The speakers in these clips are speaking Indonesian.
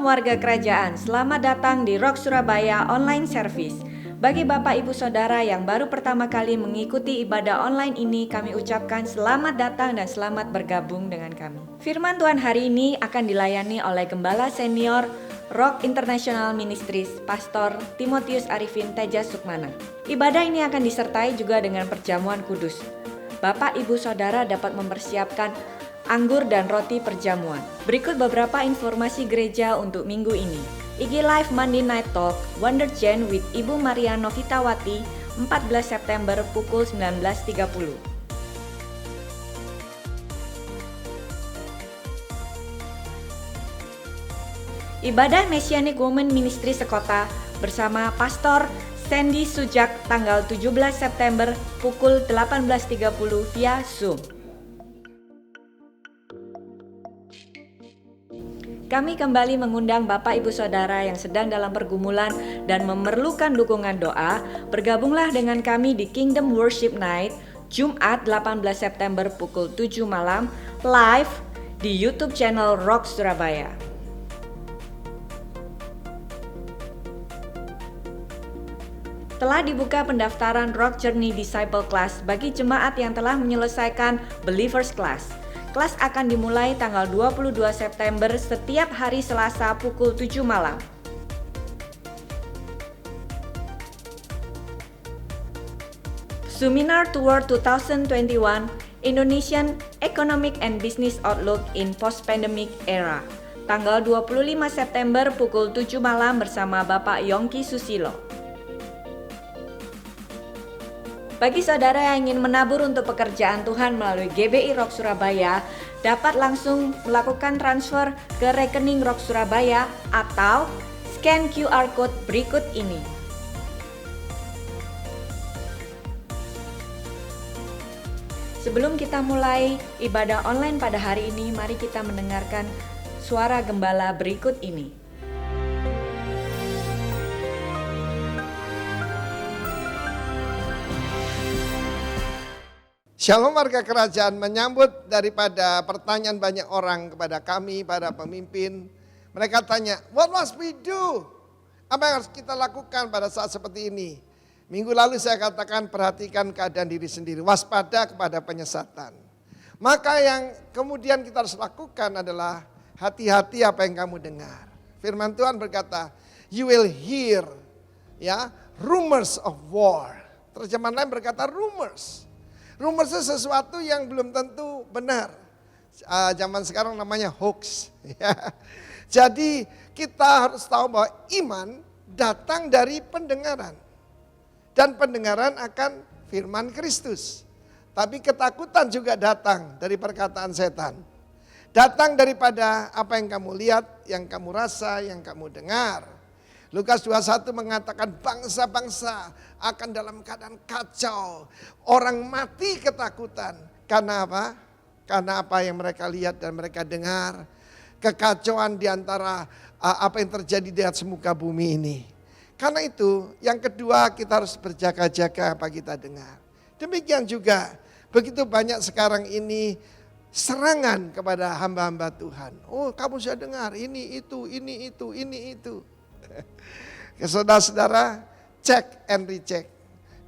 Shalom warga kerajaan, selamat datang di Rock Surabaya Online Service. Bagi Bapak Ibu Saudara yang baru pertama kali mengikuti ibadah online ini, kami ucapkan selamat datang dan selamat bergabung dengan kami. Firman Tuhan hari ini akan dilayani oleh Gembala Senior Rock International Ministries, Pastor Timotius Arifin Teja Sukmana. Ibadah ini akan disertai juga dengan perjamuan kudus. Bapak Ibu Saudara dapat mempersiapkan anggur dan roti perjamuan. Berikut beberapa informasi gereja untuk minggu ini. IG Live Monday Night Talk Wonder Gen with Ibu Maria Novitawati 14 September pukul 19.30. Ibadah Messianic Women Ministry Sekota bersama Pastor Sandy Sujak tanggal 17 September pukul 18.30 via Zoom. Kami kembali mengundang Bapak Ibu Saudara yang sedang dalam pergumulan dan memerlukan dukungan doa, bergabunglah dengan kami di Kingdom Worship Night, Jumat 18 September pukul 7 malam, live di YouTube channel Rock Surabaya. Telah dibuka pendaftaran Rock Journey Disciple Class bagi jemaat yang telah menyelesaikan Believers Class. Kelas akan dimulai tanggal 22 September setiap hari Selasa pukul 7 malam. Seminar Tour 2021 Indonesian Economic and Business Outlook in Post-Pandemic Era. Tanggal 25 September pukul 7 malam bersama Bapak Yongki Susilo. Bagi saudara yang ingin menabur untuk pekerjaan Tuhan melalui GBI Rock Surabaya, dapat langsung melakukan transfer ke rekening Rock Surabaya atau scan QR Code berikut ini. Sebelum kita mulai ibadah online pada hari ini, mari kita mendengarkan suara gembala berikut ini. Shalom warga kerajaan, menyambut daripada pertanyaan banyak orang kepada kami, para pemimpin. Mereka tanya, what must we do? Apa yang harus kita lakukan pada saat seperti ini? Minggu lalu saya katakan perhatikan keadaan diri sendiri, waspada kepada penyesatan. Maka yang kemudian kita harus lakukan adalah hati-hati apa yang kamu dengar. Firman Tuhan berkata, you will hear rumors of war. Terjemahan lain berkata rumors. Rumors itu sesuatu yang belum tentu benar. Zaman sekarang namanya hoax. Jadi kita harus tahu bahwa iman datang dari pendengaran. Dan pendengaran akan firman Kristus. Tapi ketakutan juga datang dari perkataan setan. Datang daripada apa yang kamu lihat, yang kamu rasa, yang kamu dengar. Lukas 21 mengatakan bangsa-bangsa akan dalam keadaan kacau. Orang mati ketakutan. Karena apa? Karena apa yang mereka lihat dan mereka dengar. Kekacauan di antara apa yang terjadi di atas muka bumi ini. Karena itu yang kedua kita harus berjaga-jaga apa kita dengar. Demikian juga begitu banyak sekarang ini serangan kepada hamba-hamba Tuhan. Oh kamu sudah dengar ini itu, ini itu, ini itu. Saudara-saudara, cek and recheck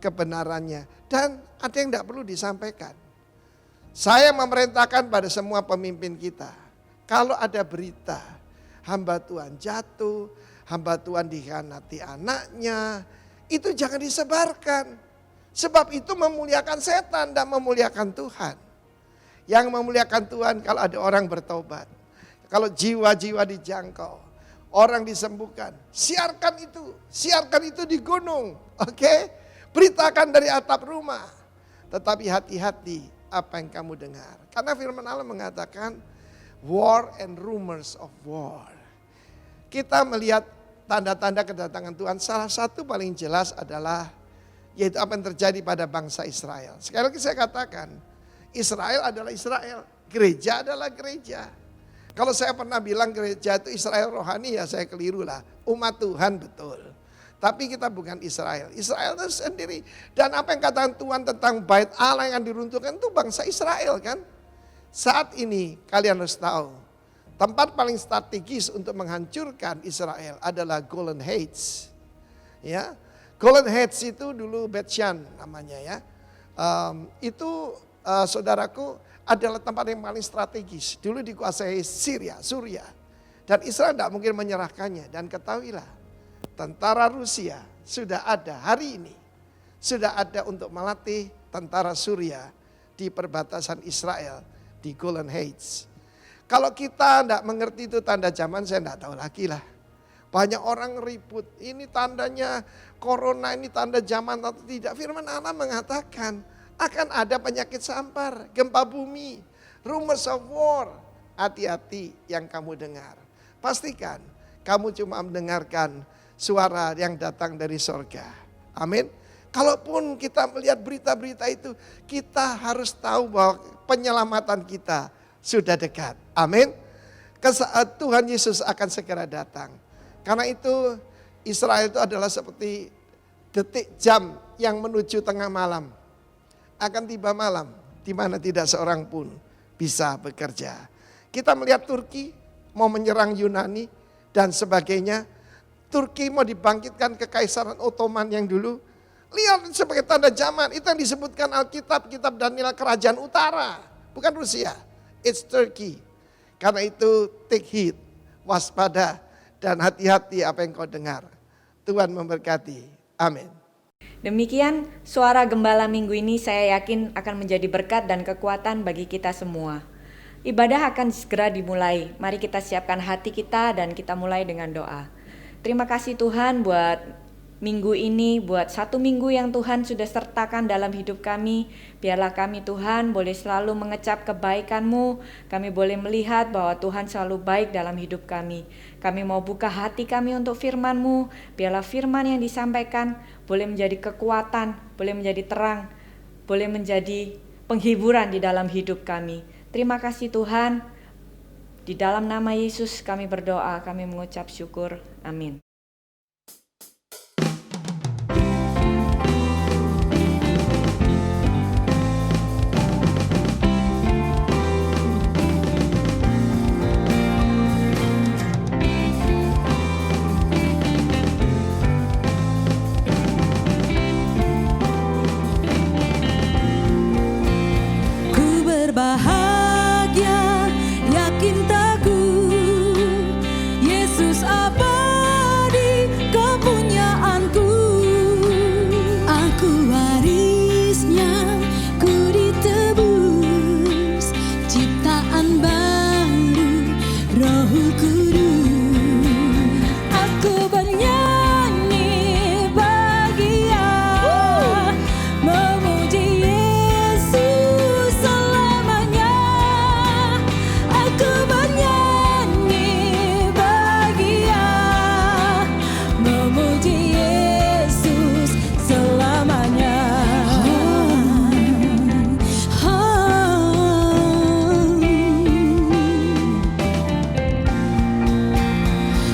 kebenarannya. Dan ada yang tidak perlu disampaikan. Saya memerintahkan pada semua pemimpin kita. Kalau ada berita hamba Tuhan jatuh, hamba Tuhan dikhianati anaknya, itu jangan disebarkan. Sebab itu memuliakan setan dan memuliakan Tuhan. Yang memuliakan Tuhan kalau ada orang bertobat. Kalau jiwa-jiwa dijangkau. Orang disembuhkan, siarkan itu di gunung, oke? Beritakan dari atap rumah. Tetapi hati-hati apa yang kamu dengar. Karena firman Allah mengatakan, war and rumors of war. Kita melihat tanda-tanda kedatangan Tuhan, salah satu paling jelas adalah, yaitu apa yang terjadi pada bangsa Israel. Sekali lagi saya katakan, Israel adalah Israel, gereja adalah gereja. Kalau saya pernah bilang gereja itu Israel rohani ya saya keliru lah. Umat Tuhan betul. Tapi kita bukan Israel. Israel itu sendiri. Dan apa yang katakan Tuhan tentang bait Allah yang diruntuhkan itu bangsa Israel kan. Saat ini kalian harus tahu. tempat paling strategis untuk menghancurkan Israel adalah Golden Heights. Ya, Golden Heights itu dulu Bet-Shan namanya ya. Saudaraku, adalah tempat yang paling strategis. Dulu dikuasai Suriah. Dan Israel tidak mungkin menyerahkannya. Dan ketahuilah, tentara Rusia sudah ada hari ini. Sudah ada untuk melatih tentara Suriah di perbatasan Israel di Golden Heights. Kalau kita tidak mengerti itu tanda zaman, saya tidak tahu lagi lah. Banyak orang ribut, ini tandanya corona, ini tanda zaman atau tidak. Firman Allah mengatakan akan ada penyakit sampar, gempa bumi, rumors of war. Hati-hati yang kamu dengar. Pastikan kamu cuma mendengarkan suara yang datang dari sorga. Amin. Kalaupun kita melihat berita-berita itu, kita harus tahu bahwa penyelamatan kita sudah dekat. Amin. Tuhan Yesus akan segera datang. Karena itu Israel itu adalah seperti detik jam yang menuju tengah malam. Akan tiba malam di mana tidak seorang pun bisa bekerja. Kita melihat Turki mau menyerang Yunani dan sebagainya. Turki mau dibangkitkan kekaisaran Ottoman yang dulu. Lihat sebagai tanda zaman, itu yang disebutkan Alkitab, kitab Daniel, kerajaan utara. Bukan Rusia, it's Turkey. Karena itu take heed, waspada dan hati-hati apa yang kau dengar. Tuhan memberkati, amin. Demikian suara gembala minggu ini saya yakin akan menjadi berkat dan kekuatan bagi kita semua. Ibadah akan segera dimulai, mari kita siapkan hati kita dan kita mulai dengan doa. Terima kasih Tuhan buat minggu ini, buat 1 minggu yang Tuhan sudah sertakan dalam hidup kami. Biarlah kami Tuhan boleh selalu mengecap kebaikan-Mu. Kami boleh melihat bahwa Tuhan selalu baik dalam hidup kami. Kami mau buka hati kami untuk firman-Mu. Biarlah firman yang disampaikan boleh menjadi kekuatan, boleh menjadi terang, boleh menjadi penghiburan di dalam hidup kami. Terima kasih Tuhan. Di dalam nama Yesus kami berdoa, kami mengucap syukur. Amin. Bahagia, yakin teguh, Yesus abadi kepunyaanku. Aku warisnya, ku ditebus, ciptaan baru, Roh Kudus. Aku bernyanyi bahagia, memuji Yesus selamanya. Aku bernyanyi bahagia, memuji Yesus selamanya.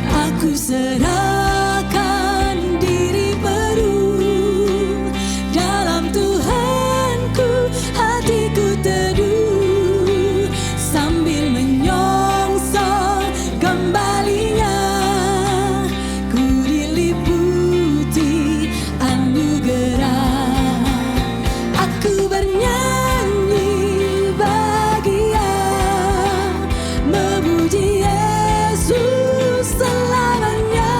Aku serahkan diri penuh dalam Tuhanku, hatiku teduh sambil menyongsong kembalinya. Ku diliputi anugerah. Aku bernyanyi bahagia, memuji Yesus selamanya.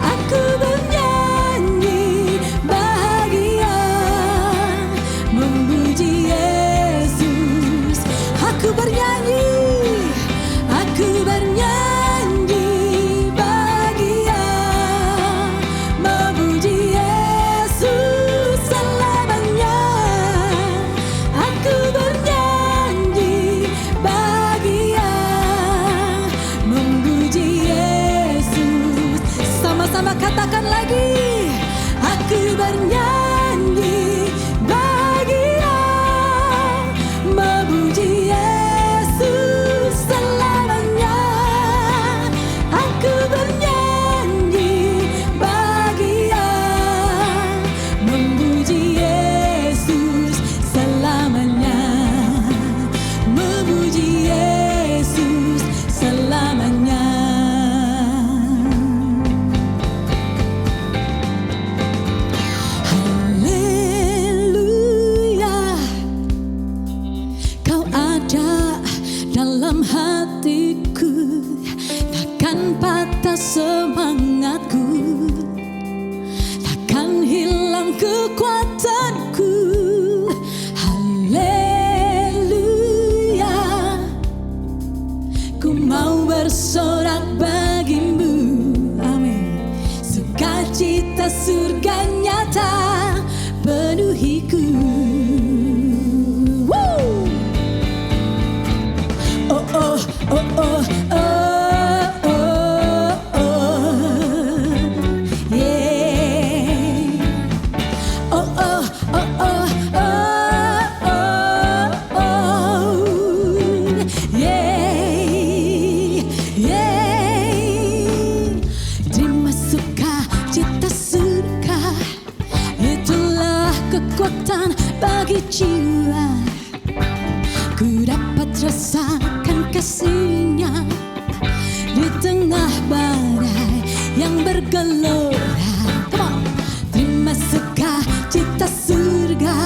Aku bernyanyi bahagia, memuji Yesus. Aku bernyanyi bahagia, memuji Yesus selamanya. Aku bernyanyi bahagia, memuji Yesus. Sama-sama katakan lagi. Aku bernyanyi bahagia, memuji Yesus selamanya. Aku bernyanyi bahagia, memuji Yesus selamanya. Memuji Yesus patah semangatku, takkan hilang kekuatanku. Haleluya, ku mau bersorak bagimu. Amin. Sukacita surga nyata penuhiku. Woo! Oh oh oh oh oh oh oh yeah. Oh oh oh oh oh oh yeah yeah. Terima sukacita surga, itulah kekuatan bagi jiwa. Ku dapat rasakan kasih-Nya di tengah badai yang bergelora. Come on. Terima sukacita surga,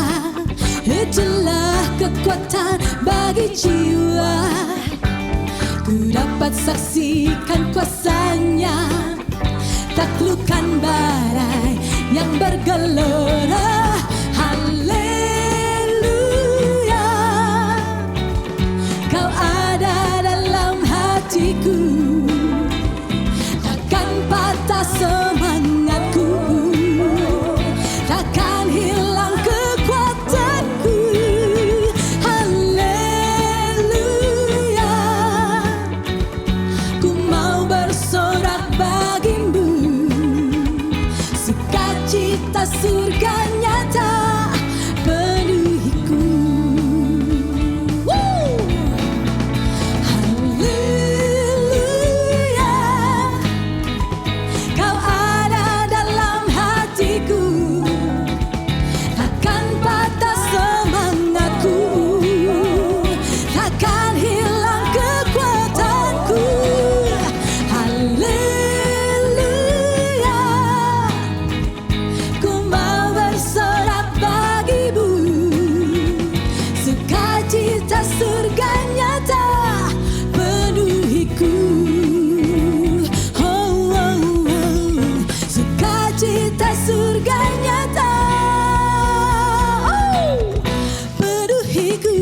itulah kekuatan bagi jiwa. Ku dapat saksikan kuasa-Nya, taklukkan badai yang bergelora. Haleluya, Kau ada dalam hatiku, takkan patah semangatku, takkan hilang kekuatanku. Haleluya, ku mau bersorak bagimu. Sukacita surga nyata penuhiku. Woo! Haleluya, Kau ada dalam hatiku, takkan patah semangatku, takkan hilang kekuatanku. Haleluya, ku mau bersorak bagimu. Sukacita surga nyata penuhiku. Oh, oh, oh. Sukacita surga nyata penuhiku.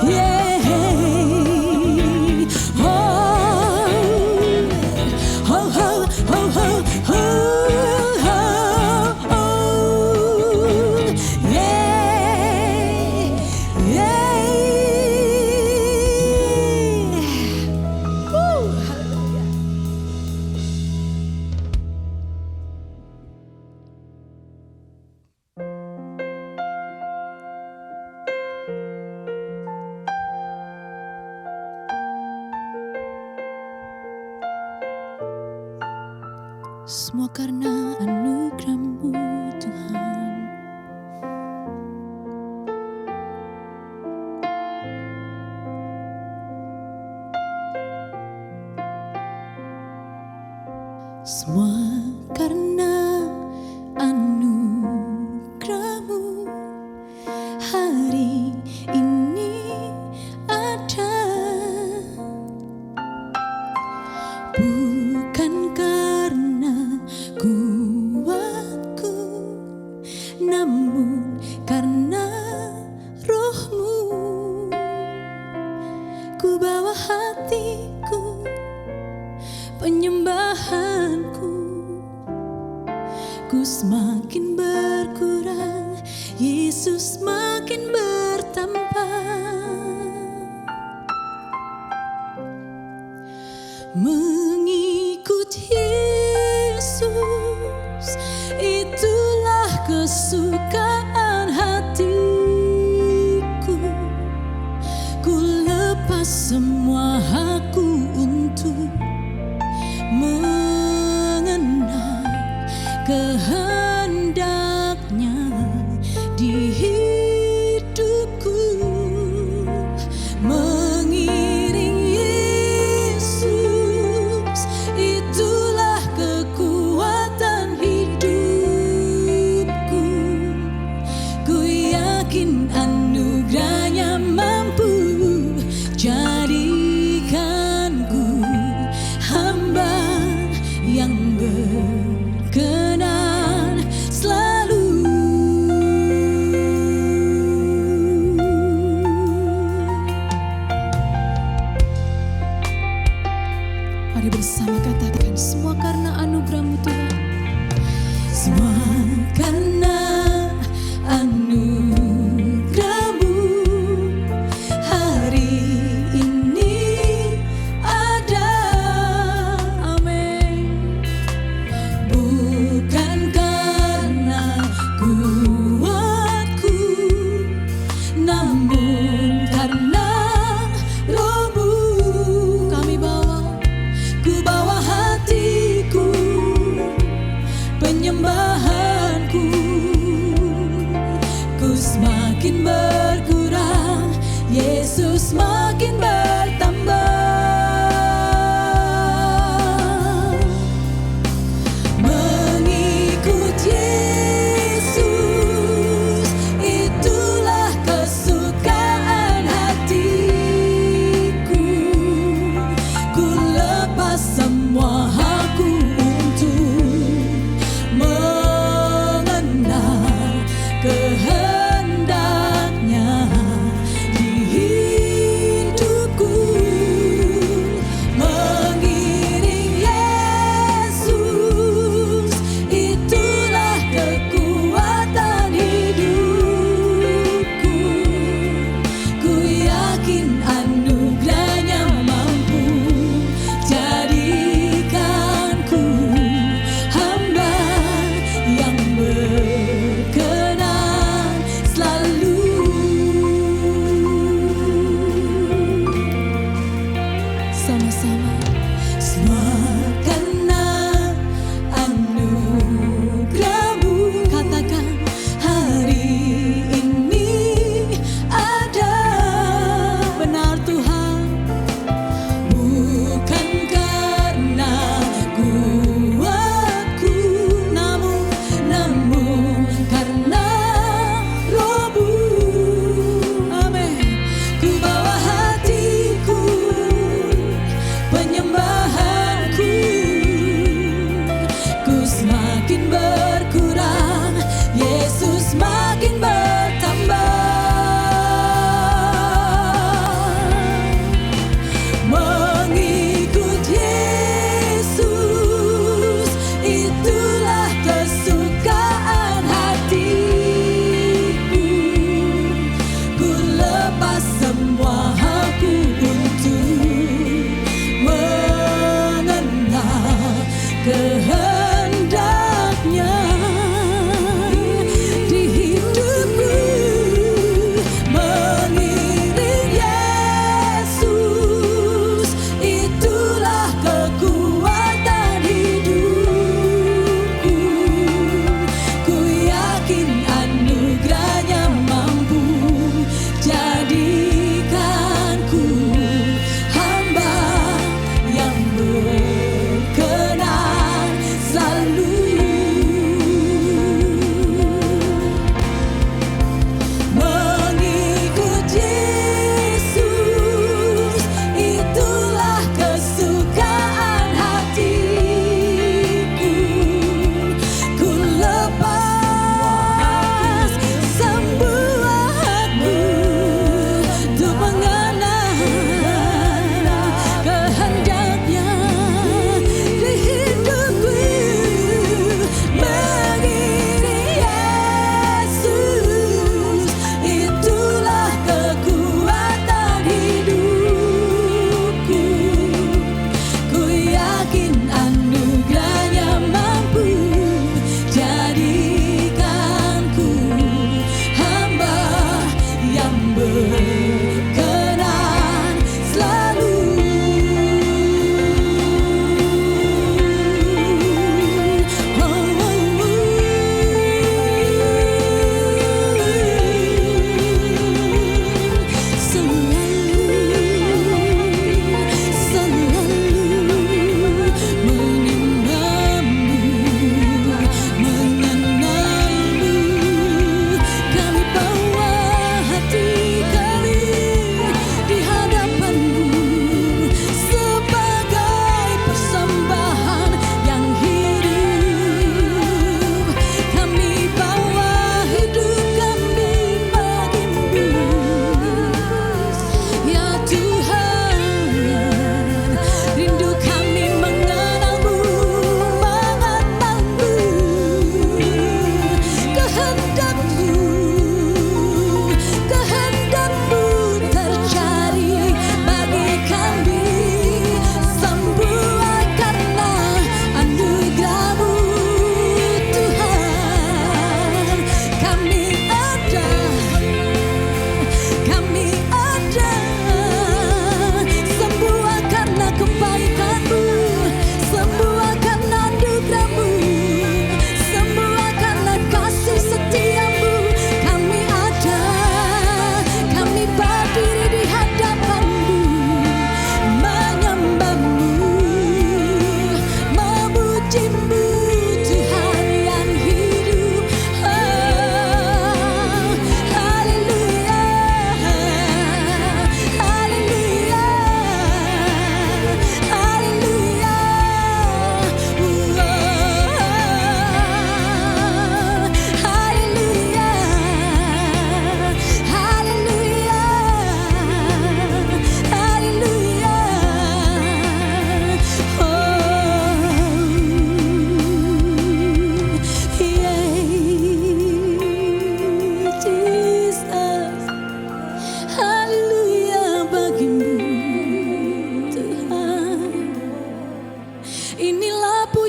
Yeah. Oh, oh, oh, oh, oh, oh, oh, yeah, yeah. Woo. Hallelujah. Semua karena anugerah-Mu Tuhan. Semua karena anugerah-Mu hari ini ada. Bukan karena kuatku, namun karena Roh-Mu. Ku bawa hatiku, penyembahanku, ku semakin berkurang, Yesus makin bertambah. Mengikut Yesus, itulah kesukaan hatiku. Ku lepas semua hakku untuk mengenal kehendak-Nya di hidupku. Mengiring Yesus, itulah kekuatan hidupku. Ku yakin anugerah-Nya mampu jadikan Mari bersama katakan, semua karena anugerah-Mu Tuhan. Semua karena anugerah-Mu hari ini ada. Amin. Bukan karena kuatku, namun karena Roh-Mu. Ku bawa hatiku, penyembahanku. Ku semakin berkurang, Yesus makin bertambah. Mengikut Yesus, itulah kesukaan hatiku. Ku lepas semua hakku untuk mengenal kehendak-Nya di hidupku. Mengiring Yesus, itulah kekuatan hidupku. Ku yakin anugerah-Nya mampu jadikanku hamba yang berkenan selalu. Sama-sama. Semua karena anugerah-Mu, katakan, hari ini ada. Benar Tuhan. Bukan karena kuatku, namun karena Roh-Mu. Amin. Ku bawa hatiku, penyembahanku.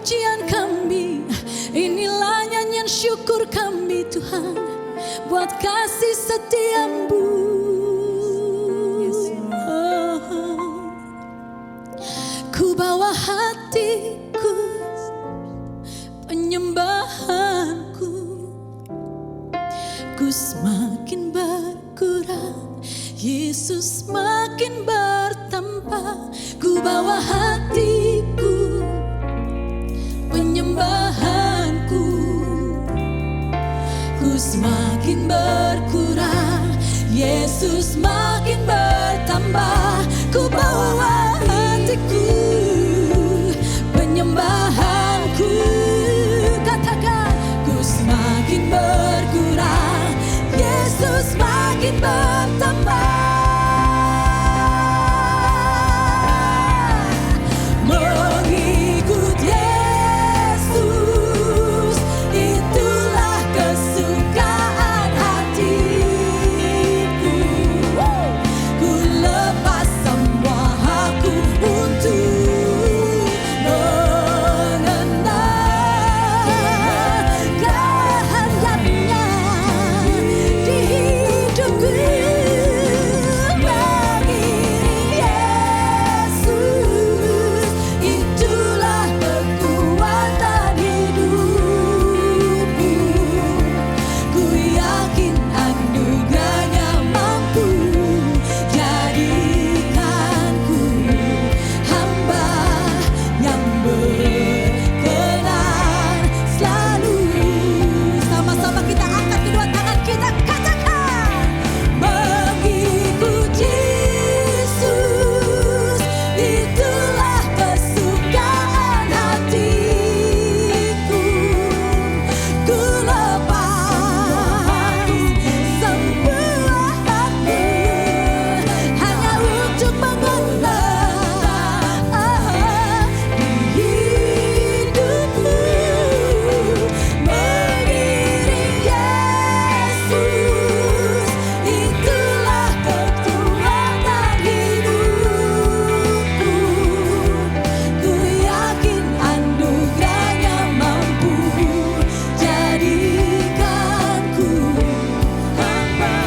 pujian kami, inilah nyanyian syukur kami Tuhan, buat kasih setiamu. Ku bawa hatiku, penyembahanku, ku semakin berkurang, Yesus makin bertambah. Ku bawa hatiku, penyembahanku, ku semakin berkurang, Yesus makin bertambah. Ku bawa hatiku, penyembahanku, katakan, ku semakin berkurang, Yesus makin bertambah. Mengikut Yesus, itulah kesukaan hatiku. Ku lepas semua hakku untuk mengenal kehendaknya di hidupku. Mengiring Yesus, itulah kekuatan hidupku. Ku yakin anugerahnya mampu jadikanku hamba yang berkenan selalu. Sama-sama kita angkat kedua tangan kita, katakan, mengikut Yesus, itulah kesukaan hatiku. Ku lepas semua hakku hanya untuk mengenal hidupku. Mengiring Yesus, itulah kekuatan hidupku. Ku yakin anugerahnya mampu jadikanku hamba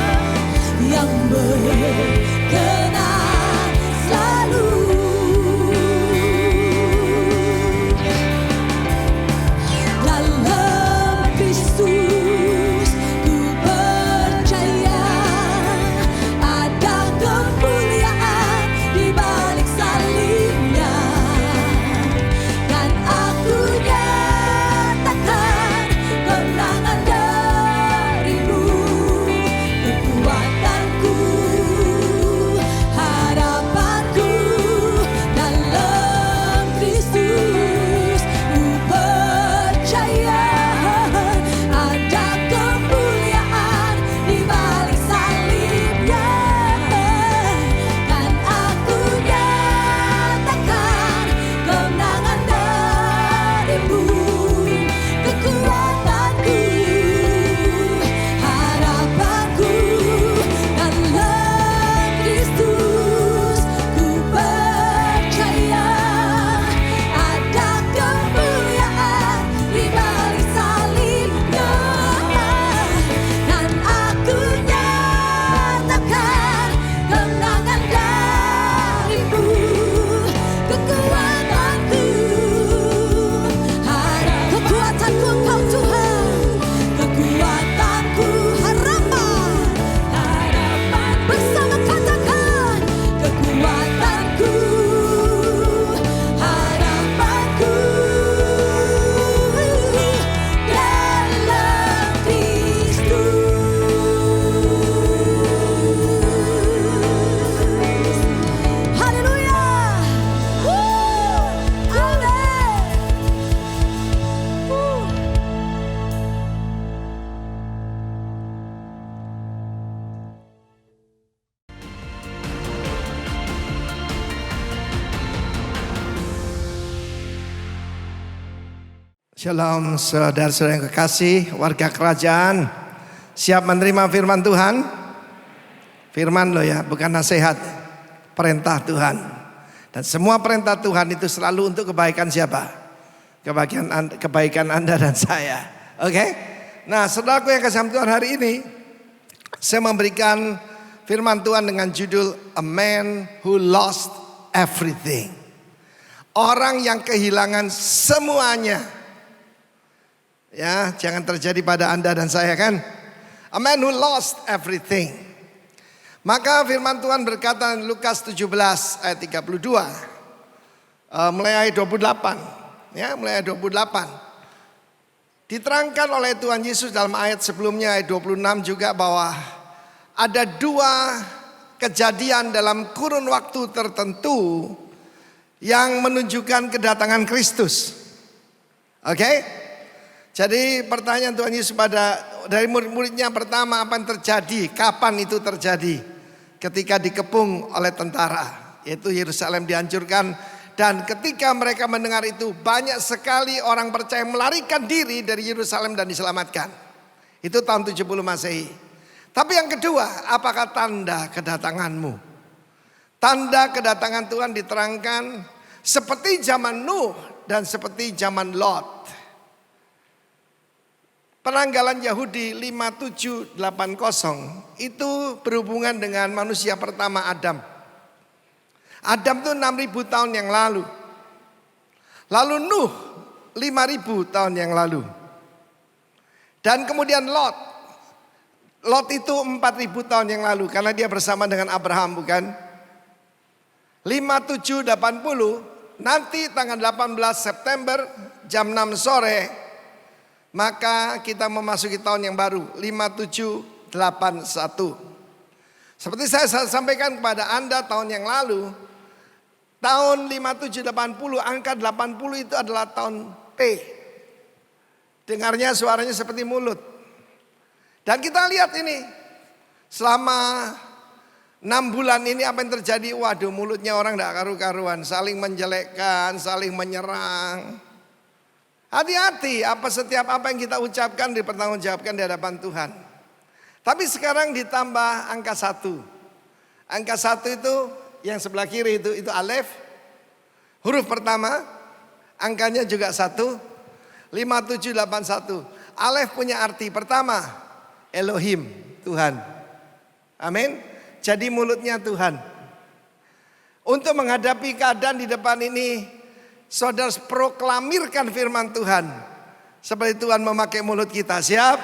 yang berkenan selalu. Dalam Kristus ku percaya, ada kemuliaan di balik salibnya, dan aku nyatakan kemenangan darimu. Kekuatanku, harapanku, dalam Kristus ku percaya, ada kemuliaan di balik salibnya, dan aku nyatakan kemenangan darimu. Kekuatanku, harapanku, dalam Kristus ku percaya, ada kemuliaan di balik salibnya, dan aku nyatakan kemenangan darimu. Kekuatanku, kekuatanku Engkau Tuhan, kekuatanku, harapan bersama katakan, kekuatanku, harapanku, dalam Kristus. Haleluya. Amin. Shalom saudara-saudara yang kekasih, warga kerajaan. Siap menerima firman Tuhan? Firman loh ya, bukan nasihat. Perintah Tuhan. Dan semua perintah Tuhan itu selalu untuk kebaikan siapa? kebaikan Anda dan saya. Oke? Nah, saudaraku yang kasih Tuhan, hari ini saya memberikan firman Tuhan dengan judul A Man Who Lost Everything. Orang yang kehilangan semuanya. Ya, jangan terjadi pada Anda dan saya kan. A man who lost everything. Maka firman Tuhan berkata di Lukas 17 ayat 32. Mulai ayat 28. Ya, mulai ayat 28. Diterangkan oleh Tuhan Yesus dalam ayat sebelumnya ayat 26 juga bahwa ada dua kejadian dalam kurun waktu tertentu yang menunjukkan kedatangan Kristus. Oke? Jadi pertanyaan Tuhan Yesus dari murid-muridnya pertama, apa yang terjadi? Kapan itu terjadi? Ketika dikepung oleh tentara, yaitu Yerusalem dihancurkan. Dan ketika mereka mendengar itu, banyak sekali orang percaya melarikan diri dari Yerusalem dan diselamatkan. Itu tahun 70 Masehi. Tapi yang kedua, apakah tanda kedatanganmu? Tanda kedatangan Tuhan diterangkan seperti zaman Nuh dan seperti zaman Lot. Penanggalan Yahudi 5780 itu berhubungan dengan manusia pertama Adam. Adam itu 6000 tahun yang lalu. Lalu Nuh 5000 tahun yang lalu. Dan kemudian Lot. Lot itu 4000 tahun yang lalu karena dia bersama dengan Abraham, bukan? 5780 nanti tanggal 18 September jam 6 sore maka kita memasuki tahun yang baru 5781. Seperti saya sampaikan kepada Anda tahun yang lalu, tahun 5780 angka 80 itu adalah tahun P. Dengarnya suaranya seperti mulut. Dan kita lihat ini selama 6 bulan ini apa yang terjadi? Waduh, mulutnya orang tidak karu-karuan, saling menjelekkan, saling menyerang. Hati-hati, setiap apa yang kita ucapkan dipertanggungjawabkan di hadapan Tuhan. Tapi sekarang ditambah angka 1. Angka 1 itu yang sebelah kiri itu alef. Huruf pertama, angkanya juga 1. 5781. Alef punya arti pertama, Elohim, Tuhan. Amin. Jadi mulutnya Tuhan. Untuk menghadapi keadaan di depan ini, saudara proklamirkan firman Tuhan. Seperti Tuhan memakai mulut kita. Siap?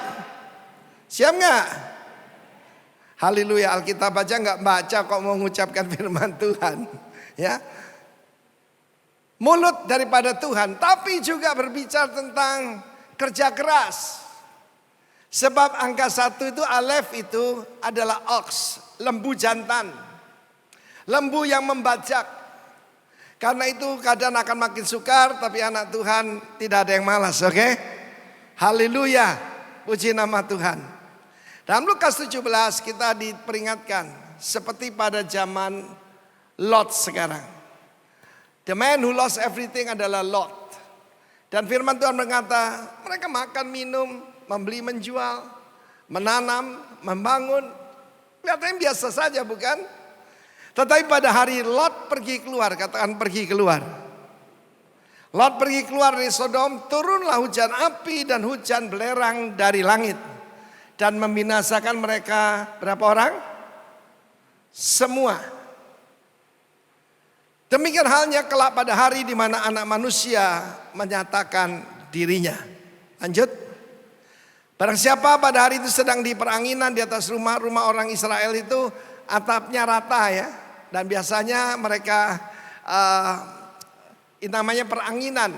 Siap gak? Haleluya, Alkitab aja gak baca kok mau mengucapkan firman Tuhan. Ya, mulut daripada Tuhan. Tapi juga berbicara tentang kerja keras. Sebab angka 1 itu alef itu adalah ox, lembu jantan. Lembu yang membajak. Karena itu keadaan akan makin sukar, tapi anak Tuhan tidak ada yang malas, oke? Haleluya, puji nama Tuhan. Dalam Lukas 17 kita diperingatkan seperti pada zaman Lot sekarang. The man who lost everything adalah Lot. Dan firman Tuhan berkata, mereka makan, minum, membeli, menjual, menanam, membangun. Kelihatannya biasa saja, bukan? Tetapi pada hari Lot pergi keluar, katakan pergi keluar. Lot pergi keluar dari Sodom, turunlah hujan api dan hujan belerang dari langit. Dan membinasakan mereka berapa orang? Semua. Demikian halnya kelak pada hari di mana anak manusia menyatakan dirinya. Lanjut. Barang siapa pada hari itu sedang di peranginan di atas rumah-rumah orang Israel itu atapnya rata ya. Dan biasanya mereka namanya peranginan.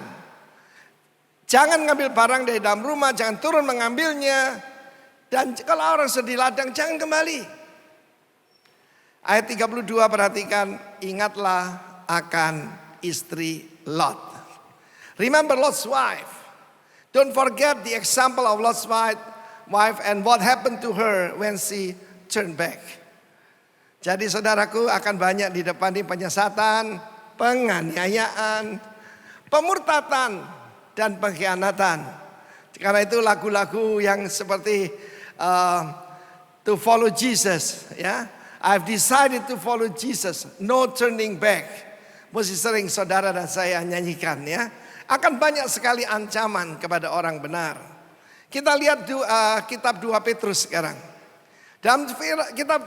Jangan ngambil barang dari dalam rumah, jangan turun mengambilnya. Dan kalau orang sedih ladang, jangan kembali. Ayat 32 perhatikan, ingatlah akan istri Lot. Remember Lot's wife. Don't forget the example of Lot's wife and what happened to her when she turned back. Jadi saudaraku, akan banyak di depan ini penyesatan, penganiayaan, pemurtatan, dan pengkhianatan. Karena itu lagu-lagu yang seperti to follow Jesus, ya. I've decided to follow Jesus, no turning back. Mesti sering saudara dan saya nyanyikan, ya. Akan banyak sekali ancaman kepada orang benar. Kita lihat kitab 2 Petrus sekarang. Dalam kitab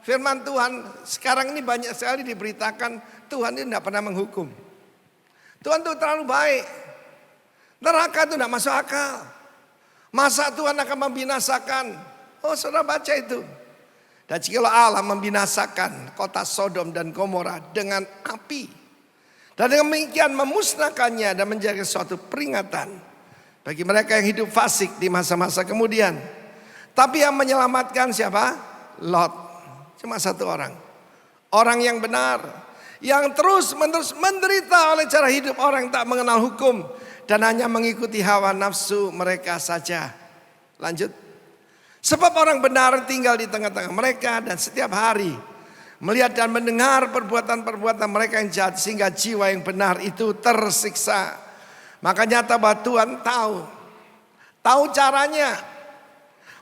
firman Tuhan sekarang ini banyak sekali diberitakan Tuhan itu tidak pernah menghukum. Tuhan itu terlalu baik. Neraka itu tidak masuk akal. Masa Tuhan akan membinasakan? Oh, saudara baca itu. Dan jikalau Allah membinasakan kota Sodom dan Gomora dengan api, dan demikian memusnahkannya dan menjadi suatu peringatan bagi mereka yang hidup fasik di masa-masa kemudian. Tapi yang menyelamatkan siapa? Lot. Cuma satu orang. Orang yang benar. Yang terus-menerus menderita oleh cara hidup orang tak mengenal hukum. Dan hanya mengikuti hawa nafsu mereka saja. Lanjut. Sebab orang benar tinggal di tengah-tengah mereka dan setiap hari melihat dan mendengar perbuatan-perbuatan mereka yang jahat sehingga jiwa yang benar itu tersiksa. Maka nyata bahwa Tuhan tahu caranya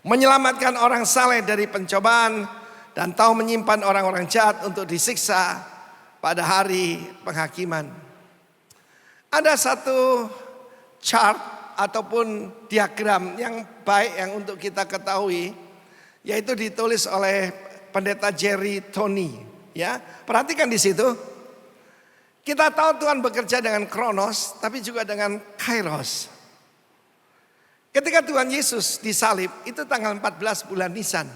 menyelamatkan orang saleh dari pencobaan dan tahu menyimpan orang-orang jahat untuk disiksa pada hari penghakiman. Ada satu chart ataupun diagram yang baik yang untuk kita ketahui, yaitu ditulis oleh Pendeta Jerry Tony, ya. Perhatikan di situ. Kita tahu Tuhan bekerja dengan Kronos, tapi juga dengan Kairos. Ketika Tuhan Yesus disalib, itu tanggal 14 bulan Nisan,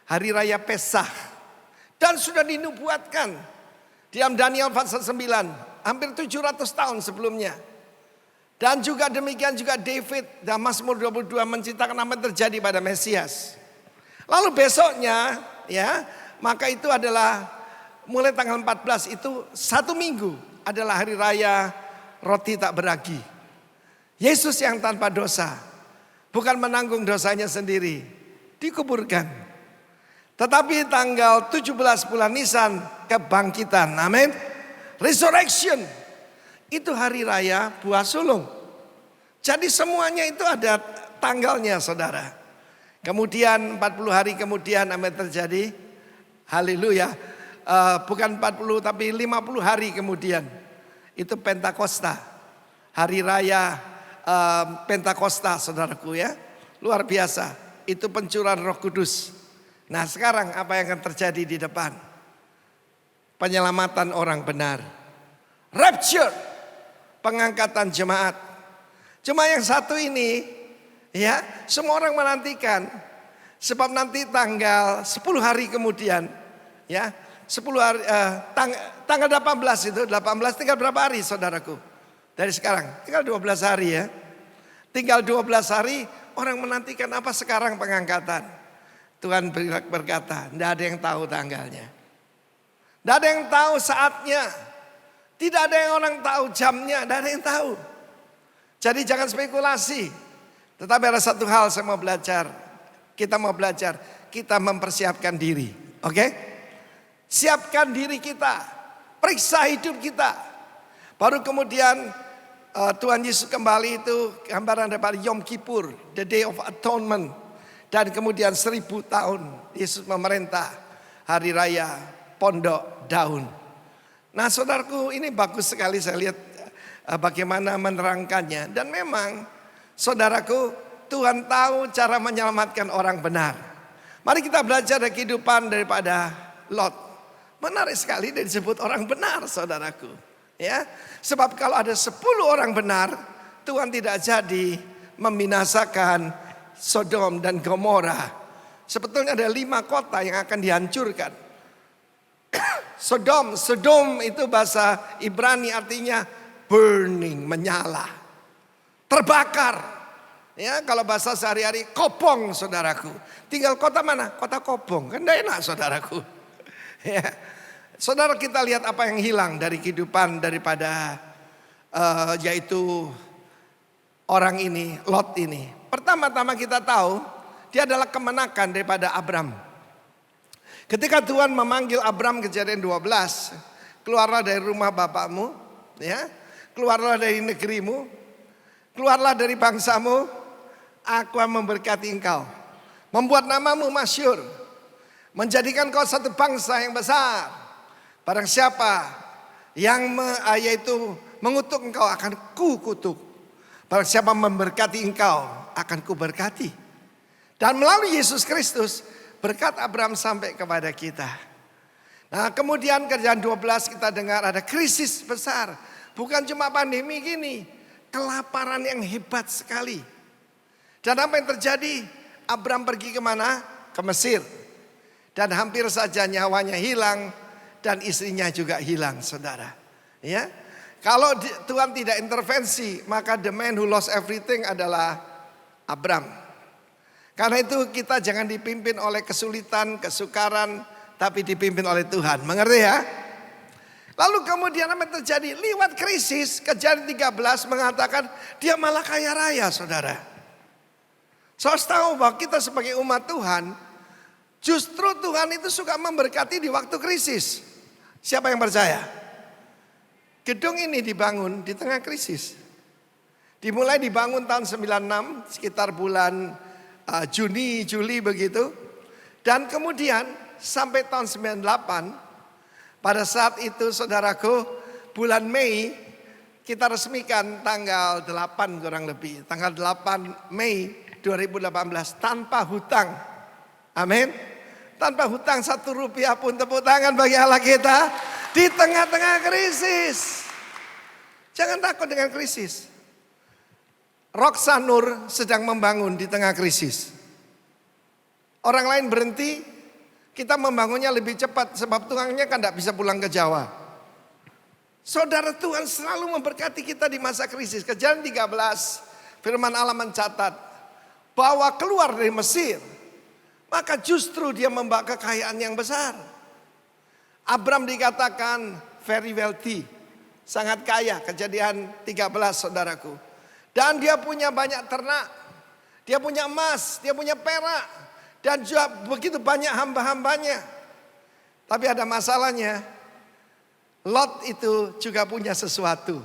hari raya Pesah. Dan sudah dinubuatkan di dalam Daniel pasal 9, hampir 700 tahun sebelumnya. Dan juga demikian juga David dalam Mazmur 22 menceritakan apa yang terjadi pada Mesias. Lalu besoknya, ya, maka itu adalah mulai tanggal 14 itu 1 minggu adalah hari raya roti tak beragi. Yesus yang tanpa dosa, bukan menanggung dosanya sendiri, dikuburkan. Tetapi tanggal 17 bulan Nisan kebangkitan, amin. Resurrection, itu hari raya buah sulung. Jadi semuanya itu ada tanggalnya, saudara. Kemudian 40 hari kemudian apa yang terjadi? Haleluya. Bukan 40 tapi 50 hari kemudian. Itu Pentakosta. Hari raya Pentakosta, saudaraku, ya. Luar biasa. Itu pencurahan Roh Kudus. Nah, sekarang apa yang akan terjadi di depan? Penyelamatan orang benar. Rapture. Pengangkatan jemaat. Cuma yang satu ini, ya, semua orang menantikan. Sebab nanti tanggal 10 hari kemudian, ya, 10 hari, tanggal 18 itu, 18 tinggal berapa hari, saudaraku? Dari sekarang, tinggal 12 hari, ya. Tinggal 12 hari, orang menantikan apa sekarang pengangkatan. Tuhan berkata, tidak ada yang tahu tanggalnya. Tidak ada yang tahu saatnya. Tidak ada yang orang tahu jamnya, tidak ada yang tahu. Jadi jangan spekulasi. Tetapi ada satu hal saya mau belajar. Kita mau belajar. Kita mempersiapkan diri. Oke? Siapkan diri kita. Periksa hidup kita. Baru kemudian Tuhan Yesus kembali itu gambaran daripada Yom Kippur. The Day of Atonement. Dan kemudian 1000 tahun Yesus memerintah hari raya Pondok Daun. Nah, saudaraku, ini bagus sekali saya lihat bagaimana menerangkannya. Dan memang saudaraku, Tuhan tahu cara menyelamatkan orang benar. Mari kita belajar dari kehidupan daripada Lot. Menarik sekali dia disebut orang benar, saudaraku. Ya, sebab kalau ada 10 orang benar, Tuhan tidak jadi membinasakan Sodom dan Gomora. Sebetulnya ada 5 kota yang akan dihancurkan. Sodom itu bahasa Ibrani artinya burning, menyala, terbakar. Ya, kalau bahasa sehari-hari kopong, saudaraku. Tinggal kota mana? Kota Kopong. Kan tidak enak, saudaraku. Ya. Saudara, kita lihat apa yang hilang dari kehidupan daripada yaitu orang ini, Lot ini. Pertama-tama kita tahu dia adalah kemenakan daripada Abram. Ketika Tuhan memanggil Abram, Kejadian 12, keluarlah dari rumah bapakmu, ya, keluarlah dari negerimu, keluarlah dari bangsamu, aku akan memberkati engkau, membuat namamu masyhur, menjadikan kau satu bangsa yang besar. Barang siapa yang yaitu mengutuk engkau akan kukutuk. Barang siapa memberkati engkau akan kuberkati. Dan melalui Yesus Kristus berkat Abraham sampai kepada kita. Nah kemudian Kejadian 12 kita dengar ada krisis besar. Bukan cuma pandemi gini, kelaparan yang hebat sekali. Dan apa yang terjadi? Abraham pergi kemana? Ke Mesir. Dan hampir saja nyawanya hilang dan istrinya juga hilang, saudara. Ya, kalau Tuhan tidak intervensi, maka the man who lost everything adalah Abraham. Karena itu kita jangan dipimpin oleh kesulitan, kesukaran, tapi dipimpin oleh Tuhan. Mengerti ya? Lalu kemudian apa yang terjadi? Lewat krisis, Kejadian 13 mengatakan dia malah kaya raya, saudara. Saya tahu bahwa kita sebagai umat Tuhan, justru Tuhan itu suka memberkati di waktu krisis. Siapa yang percaya? Gedung ini dibangun di tengah krisis. Dimulai dibangun tahun 96, sekitar bulan Juni, Juli begitu. Dan kemudian sampai tahun 98, pada saat itu saudaraku, bulan Mei kita resmikan tanggal 8 kurang lebih. Tanggal 8 Mei 2018 tanpa hutang. Amin. Tanpa hutang 1 rupiah pun, tepuk tangan bagi Allah kita di tengah-tengah krisis. Jangan takut dengan krisis. Roksanur sedang membangun di tengah krisis. Orang lain berhenti, kita membangunnya lebih cepat sebab Tuhannya kan tidak bisa pulang ke Jawa. Saudara, Tuhan selalu memberkati kita di masa krisis. Kejadian 13 firman Allah mencatat bahwa keluar dari Mesir, maka justru dia membawa kekayaan yang besar. Abraham dikatakan very wealthy, sangat kaya. Kejadian 13 saudaraku. Dan dia punya banyak ternak, dia punya emas, dia punya perak. Dan juga begitu banyak hamba-hambanya. Tapi ada masalahnya. Lot itu juga punya sesuatu.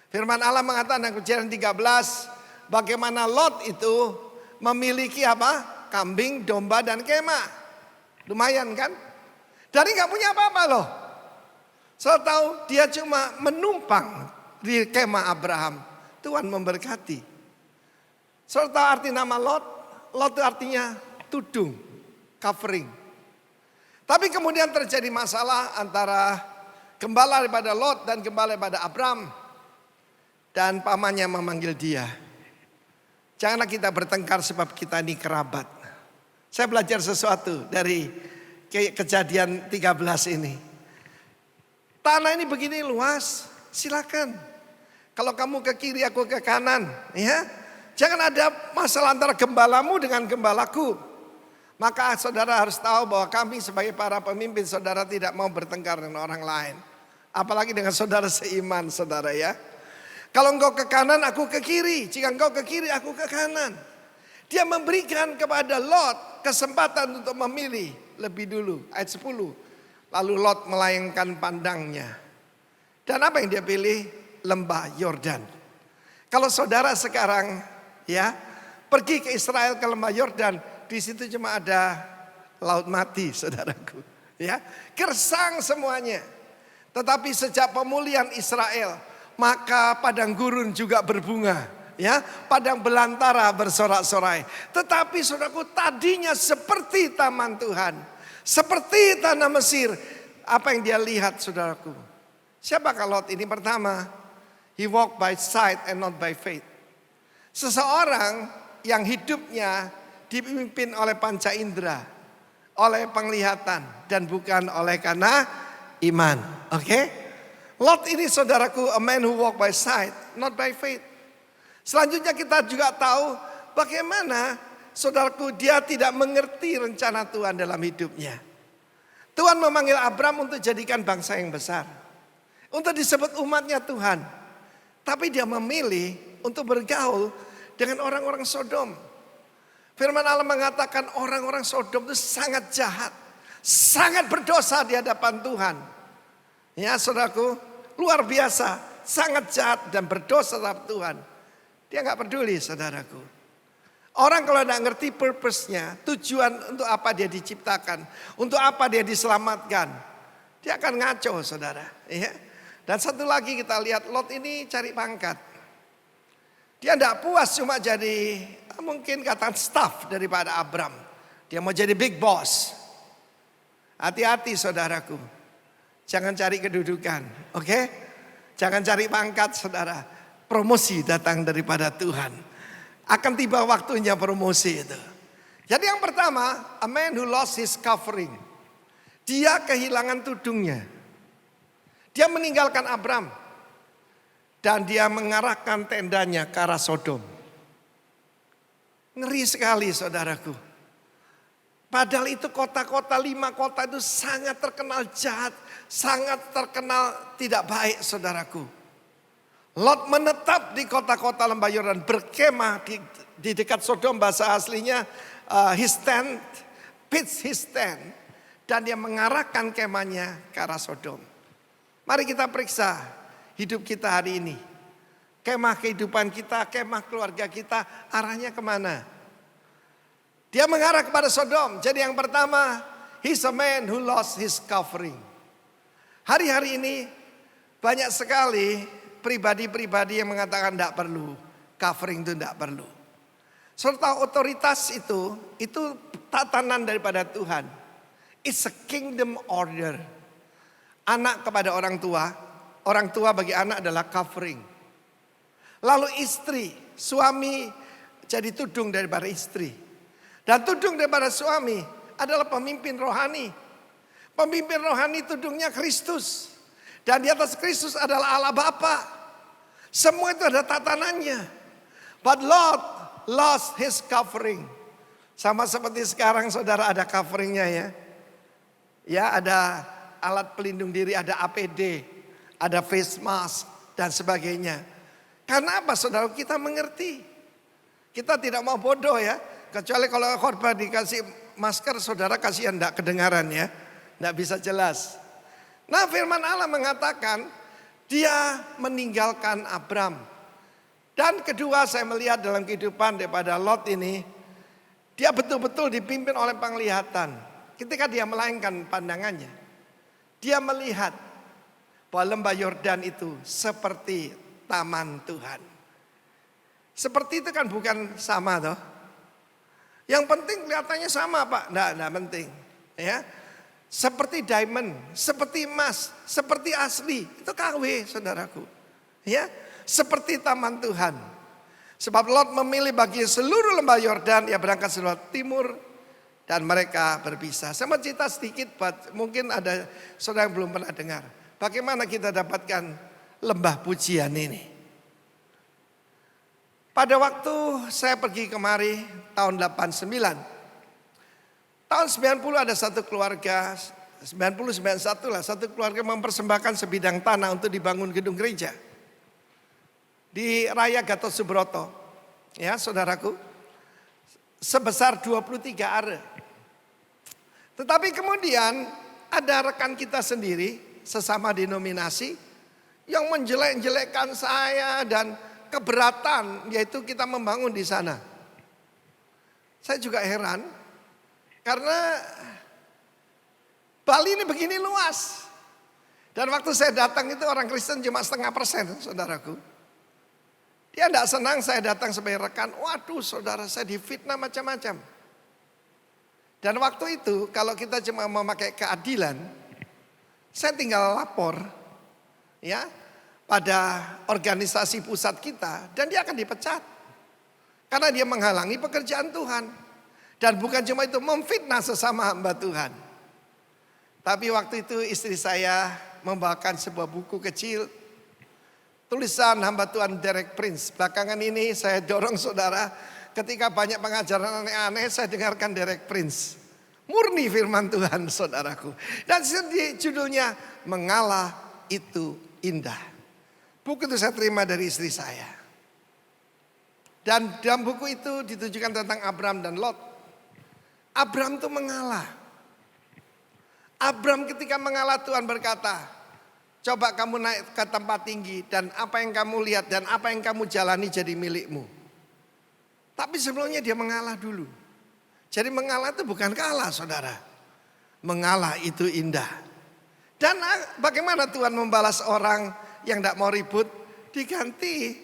Firman Allah mengatakan dalam Kejadian 13. Bagaimana Lot itu memiliki apa? Kambing, domba dan kemah. Lumayan kan? Dari gak punya apa-apa loh. Saya tahu dia cuma menumpang di kemah Abraham. Tuhan memberkati. Saya tahu arti nama Lot. Lot itu artinya tudung, covering. Tapi kemudian terjadi masalah antara gembala daripada Lot dan gembala daripada Abraham. Dan pamannya memanggil dia. Janganlah kita bertengkar sebab kita ini kerabat. Saya belajar sesuatu dari Kejadian 13 ini. Tanah ini begini luas, silakan. Kalau kamu ke kiri, aku ke kanan, ya. Jangan ada masalah antara gembalamu dengan gembalaku. Maka saudara harus tahu bahwa kami sebagai para pemimpin, saudara tidak mau bertengkar dengan orang lain. Apalagi dengan saudara seiman, saudara ya. Kalau engkau ke kanan, aku ke kiri. Jika engkau ke kiri, aku ke kanan. Dia memberikan kepada Lot kesempatan untuk memilih lebih dulu. Ayat 10. Lalu Lot melayangkan pandangnya. Dan apa yang dia pilih? Lembah Yordan. Kalau saudara sekarang ya pergi ke Israel ke lembah Yordan, di situ cuma ada laut mati, saudaraku. Ya, gersang semuanya. Tetapi sejak pemulihan Israel, maka padang gurun juga berbunga. Ya, padang belantara bersorak-sorai. Tetapi saudaraku, tadinya seperti taman Tuhan, seperti tanah Mesir. Apa yang dia lihat, saudaraku? Siapakah Lot ini? Pertama, he walked by sight and not by faith. Seseorang yang hidupnya dipimpin oleh panca indera, oleh penglihatan dan bukan oleh karena iman. Oke? Lot ini saudaraku, a man who walk by sight, not by faith. Selanjutnya kita juga tahu bagaimana saudaraku dia tidak mengerti rencana Tuhan dalam hidupnya. Tuhan memanggil Abraham untuk jadikan bangsa yang besar, untuk disebut umatnya Tuhan. Tapi dia memilih untuk bergaul dengan orang-orang Sodom. Firman Allah mengatakan orang-orang Sodom itu sangat jahat, sangat berdosa di hadapan Tuhan. Ya saudaraku, luar biasa, sangat jahat dan berdosa terhadap Tuhan. Dia gak peduli, saudaraku. Orang kalau tidak ngerti purpose-nya, tujuan untuk apa dia diciptakan, untuk apa dia diselamatkan, dia akan ngaco, saudara. Ya. Dan satu lagi kita lihat Lot ini cari pangkat. Dia tidak puas cuma jadi mungkin kata staff daripada Abram. Dia mau jadi big boss. Hati-hati saudaraku. Jangan cari kedudukan, oke? Jangan cari pangkat saudara. Promosi datang daripada Tuhan. Akan tiba waktunya promosi itu. Jadi yang pertama, a man who lost his covering. Dia kehilangan tudungnya. Dia meninggalkan Abram. Dan dia mengarahkan tendanya ke arah Sodom. Ngeri sekali saudaraku. Padahal itu kota-kota, 5 kota itu sangat terkenal jahat. Sangat terkenal tidak baik saudaraku. Lot menetap di kota-kota lembah Yordan. Berkemah di dekat Sodom, bahasa aslinya his tent, pitch his tent. Dan dia mengarahkan kemahnya ke arah Sodom. Mari kita periksa hidup kita hari ini. Kemah kehidupan kita, kemah keluarga kita, arahnya kemana? Dia mengarah kepada Sodom. Jadi yang pertama, he's a man who lost his covering. Hari-hari ini banyak sekali pribadi-pribadi yang mengatakan tidak perlu. Covering itu tidak perlu. Serta otoritas itu tatanan daripada Tuhan. It's a kingdom order. Anak kepada orang tua bagi anak adalah covering. Lalu istri, suami jadi tudung daripada istri. Dan tudung daripada suami adalah pemimpin rohani. Pemimpin rohani tudungnya Kristus. Dan di atas Kristus adalah Allah Bapa. Semua itu ada tatanannya. But Lot lost his covering. Sama seperti sekarang saudara ada coveringnya ya. Ya ada alat pelindung diri, ada APD, ada face mask dan sebagainya. Karena apa saudara? Kita mengerti. Kita tidak mau bodoh ya. Kecuali kalau khotbah dikasih masker saudara kasihan tidak kedengaran ya. Tidak bisa jelas. Nah firman Allah mengatakan dia meninggalkan Abram. Dan kedua saya melihat dalam kehidupan daripada Lot ini. Dia betul-betul dipimpin oleh penglihatan. Ketika dia melainkan pandangannya. Dia melihat bahwa lembah Yordan itu seperti taman Tuhan. Seperti itu kan bukan sama toh. Yang penting kelihatannya sama Pak. Tidak penting. Ya. Seperti diamond, seperti emas, seperti asli. Itu KW saudaraku. Ya, seperti taman Tuhan. Sebab Lot memilih bagi seluruh lembah Yordan. Ia berangkat seluruh timur. Dan mereka berpisah. Saya mau cerita sedikit. Mungkin ada saudara yang belum pernah dengar. Bagaimana kita dapatkan lembah pujian ini. Pada waktu saya pergi kemari tahun 89. Tahun 90 ada satu keluarga, 90-91 lah, satu keluarga mempersembahkan sebidang tanah untuk dibangun gedung gereja. Di Raya Gatot Subroto, ya saudaraku, sebesar 23 are. Tetapi kemudian ada rekan kita sendiri, sesama denominasi, yang menjelek-jelekkan saya dan keberatan, yaitu kita membangun di sana. Saya juga heran. Karena Bali ini begini luas. Dan waktu saya datang itu orang Kristen cuma 0,5%, saudaraku. Dia tidak senang saya datang sebagai rekan. Waduh saudara, saya difitnah macam-macam. Dan waktu itu kalau kita cuma memakai keadilan, saya tinggal lapor ya pada organisasi pusat kita. Dan dia akan dipecat. Karena dia menghalangi pekerjaan Tuhan. Dan bukan cuma itu, memfitnah sesama hamba Tuhan. Tapi waktu itu istri saya membawakan sebuah buku kecil. Tulisan hamba Tuhan Derek Prince. Belakangan ini saya dorong saudara. Ketika banyak pengajaran aneh-aneh saya dengarkan Derek Prince. Murni firman Tuhan saudaraku. Dan judulnya Mengalah Itu Indah. Buku itu saya terima dari istri saya. Dan dalam buku itu ditujukan tentang Abram dan Lot. Abram itu mengalah. Abram ketika mengalah Tuhan berkata, coba kamu naik ke tempat tinggi dan apa yang kamu lihat dan apa yang kamu jalani jadi milikmu. Tapi sebelumnya dia mengalah dulu. Jadi mengalah itu bukan kalah saudara. Mengalah itu indah. Dan bagaimana Tuhan membalas orang yang tidak mau ribut? Diganti.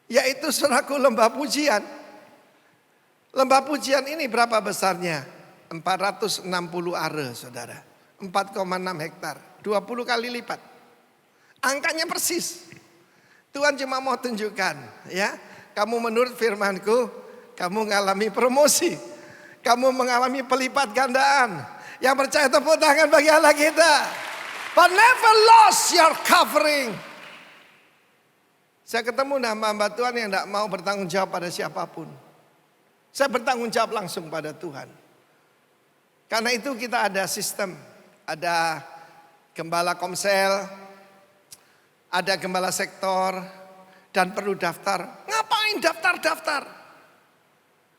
Yaitu saudaraku lembah pujian. Lembah pujian ini berapa besarnya? 460 are saudara. 4,6 hektar. 20 kali lipat. Angkanya persis. Tuhan cuma mau tunjukkan ya. Kamu menurut firmanku, kamu mengalami promosi. Kamu mengalami pelipat gandaan. Yang percaya tepuk tangan bagi Allah kita. But never lost your covering. Saya ketemu hamba Tuhan yang tidak mau bertanggung jawab pada siapapun. Saya bertanggung jawab langsung pada Tuhan. Karena itu kita ada sistem. Ada gembala komsel. Ada gembala sektor. Dan perlu daftar. Ngapain daftar-daftar?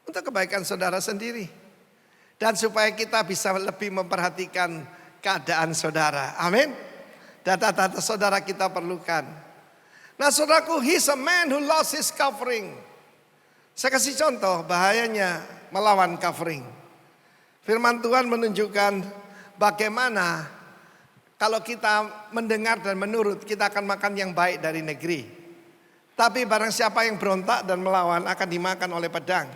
Untuk kebaikan saudara sendiri. Dan supaya kita bisa lebih memperhatikan keadaan saudara. Amin. Data-data saudara kita perlukan. Nah saudaraku, he's a man who lost his covering. Saya kasih contoh bahayanya melawan covering. Firman Tuhan menunjukkan bagaimana kalau kita mendengar dan menurut, kita akan makan yang baik dari negeri. Tapi barang siapa yang berontak dan melawan akan dimakan oleh pedang.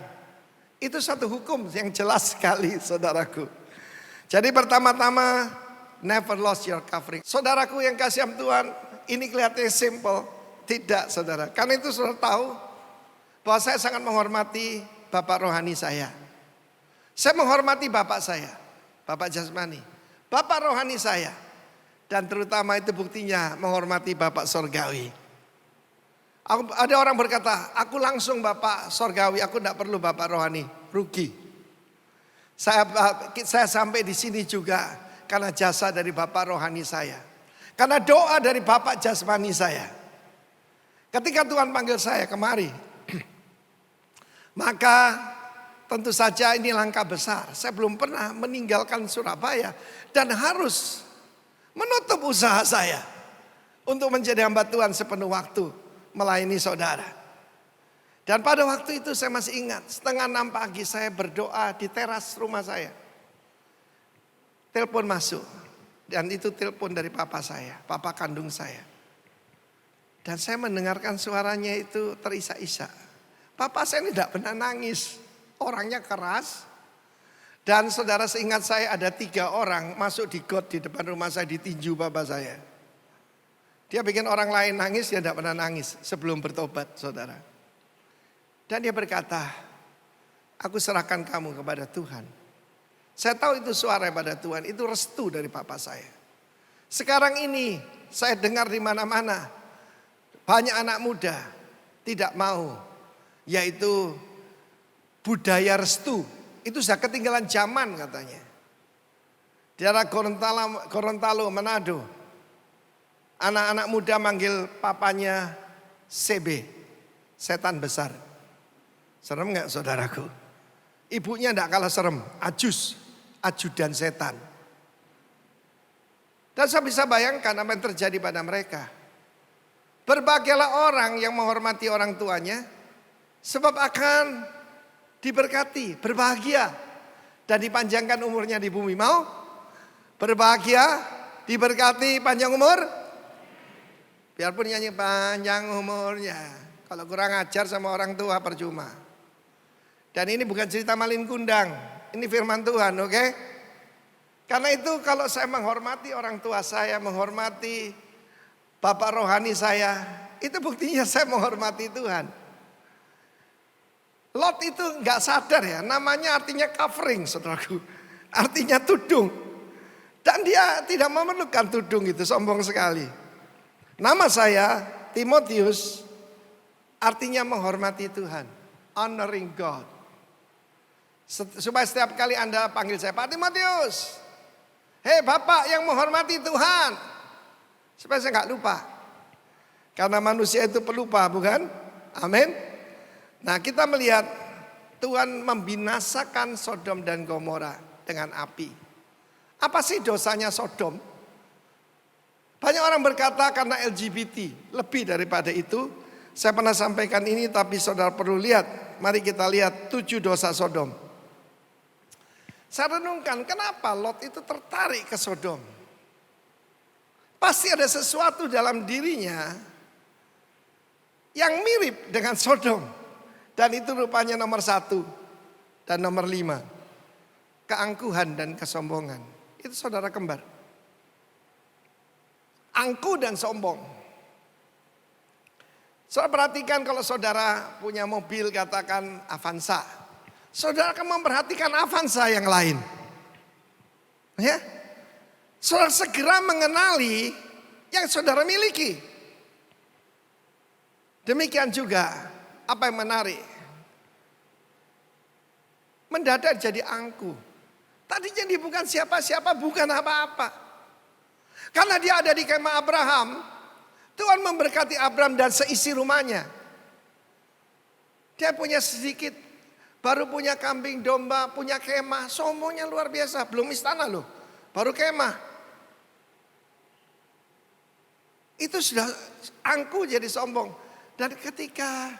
Itu satu hukum yang jelas sekali saudaraku. Jadi pertama-tama never lost your covering. Saudaraku yang kasih Tuhan, ini kelihatannya simple. Tidak saudara. Karena itu saudara tahu bahwa saya sangat menghormati bapak rohani saya. Saya menghormati bapak saya, bapak jasmani. Bapak rohani saya. Dan terutama itu buktinya menghormati bapak sorgawi. Ada orang berkata, aku langsung bapak sorgawi, aku tidak perlu bapak rohani. Rugi. Saya sampai di sini juga karena jasa dari bapak rohani saya. Karena doa dari bapak jasmani saya. Ketika Tuhan panggil saya kemari, maka tentu saja ini langkah besar. Saya belum pernah meninggalkan Surabaya dan harus menutup usaha saya untuk menjadi hamba Tuhan sepenuh waktu. Melayani saudara. Dan pada waktu itu saya masih ingat, 5:30 pagi saya berdoa di teras rumah saya. Telepon masuk. Dan itu telepon dari papa saya, papa kandung saya. Dan saya mendengarkan suaranya itu terisak-isak. Papa saya ini tidak pernah nangis. Orangnya keras. Dan saudara seingat saya ada 3 orang masuk di got di depan rumah saya ditinju papa saya. Dia bikin orang lain nangis, dia tidak pernah nangis sebelum bertobat saudara. Dan dia berkata, aku serahkan kamu kepada Tuhan. Saya tahu itu suara pada Tuhan, itu restu dari papa saya. Sekarang ini saya dengar di mana-mana, banyak anak muda tidak mau, yaitu budaya restu. Itu sudah ketinggalan zaman katanya. Di daerah Gorontalo, Manado. Anak-anak muda manggil papanya CB, setan besar. Serem gak saudaraku? Ibunya gak kalah serem, Ajus, ajudan setan. Dan saya bisa bayangkan apa yang terjadi pada mereka. Berbahagialah orang yang menghormati orang tuanya, sebab akan diberkati, berbahagia. Dan dipanjangkan umurnya di bumi. Mau? Berbahagia, diberkati, panjang umur. Biarpun nyanyi panjang umurnya. Kalau kurang ajar sama orang tua percuma. Dan ini bukan cerita malin kundang. Ini firman Tuhan, oke? Karena itu kalau saya menghormati orang tua saya, menghormati bapak rohani saya, itu buktinya saya menghormati Tuhan. Lot itu nggak sadar ya, namanya artinya covering saudaraku. Artinya tudung. Dan dia tidak memerlukan tudung itu, sombong sekali. Nama saya Timotius, artinya menghormati Tuhan, honoring God. Supaya setiap kali Anda panggil saya Pak Timotius, hei Bapak yang menghormati Tuhan, supaya saya nggak lupa. Karena manusia itu pelupa, bukan? Amin. Nah kita melihat Tuhan membinasakan Sodom dan Gomora dengan api. Apa sih dosanya Sodom? Banyak orang berkata karena LGBT, lebih daripada itu. Saya pernah sampaikan ini tapi saudara perlu lihat. Mari kita lihat 7 dosa Sodom. Saya renungkan kenapa Lot itu tertarik ke Sodom. pasti ada sesuatu dalam dirinya yang mirip dengan Sodom. Dan itu rupanya nomor 1 dan nomor 5. Keangkuhan dan kesombongan. Itu saudara kembar. Angkuh dan sombong. Saudara perhatikan kalau saudara punya mobil katakan Avanza. Saudara akan memperhatikan Avanza yang lain. Ya. Saudara segera mengenali yang saudara miliki. Demikian juga apa yang menarik. Mendadak jadi angkuh. Tadinya dia bukan siapa-siapa, bukan apa-apa. Karena dia ada di kemah Abraham, Tuhan memberkati Abraham dan seisi rumahnya. Dia punya sedikit, baru punya kambing domba, punya kemah, sombongnya luar biasa. Belum istana loh, baru kemah. Itu sudah angkuh jadi sombong. Dan ketika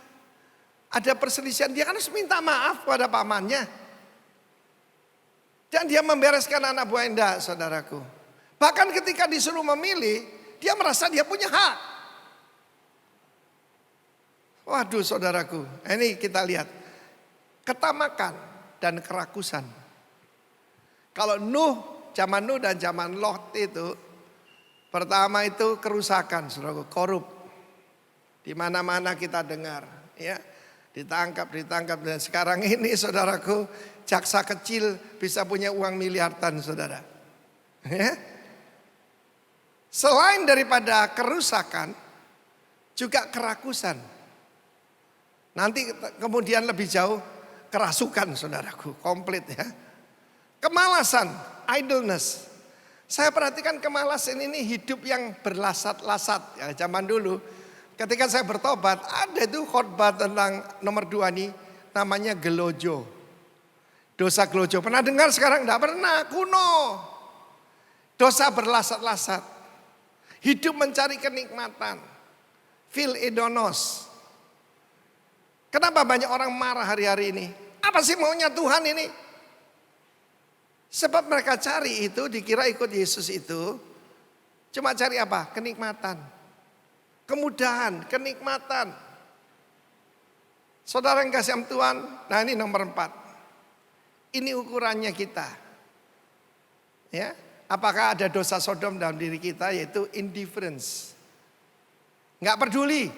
ada perselisihan, dia kan harus minta maaf pada pamannya. Dan dia membereskan anak buah Enda, saudaraku. Bahkan ketika disuruh memilih, dia merasa dia punya hak. Waduh saudaraku, ini kita lihat. Ketamakan dan kerakusan. Kalau zaman Nuh dan zaman Lot itu, pertama itu kerusakan, saudaraku, korup. Di mana-mana kita dengar, ya. Ditangkap dan sekarang ini saudaraku, jaksa kecil bisa punya uang miliaran, saudara. Ya. Selain daripada kerusakan, juga kerakusan. Nanti kemudian lebih jauh kerasukan, saudaraku, komplit ya. Kemalasan, idleness. Saya perhatikan kemalasan ini hidup yang berlasat-lasat ya, zaman dulu. Ketika saya bertobat, ada itu khotbah tentang nomor 2 nih, namanya gelojo. Dosa gelojo, pernah dengar sekarang? Enggak pernah, kuno. Dosa berlasat-lasat. Hidup mencari kenikmatan. Philedonos. Kenapa banyak orang marah hari-hari ini? Apa sih maunya Tuhan ini? Sebab mereka cari itu, dikira ikut Yesus itu, cuma cari apa? Kenikmatan. Kemudahan, kenikmatan. Saudara yang kasih Tuhan, nah ini nomor 4. Ini ukurannya kita. Ya, apakah ada dosa Sodom dalam diri kita, yaitu indifference. Nggak peduli.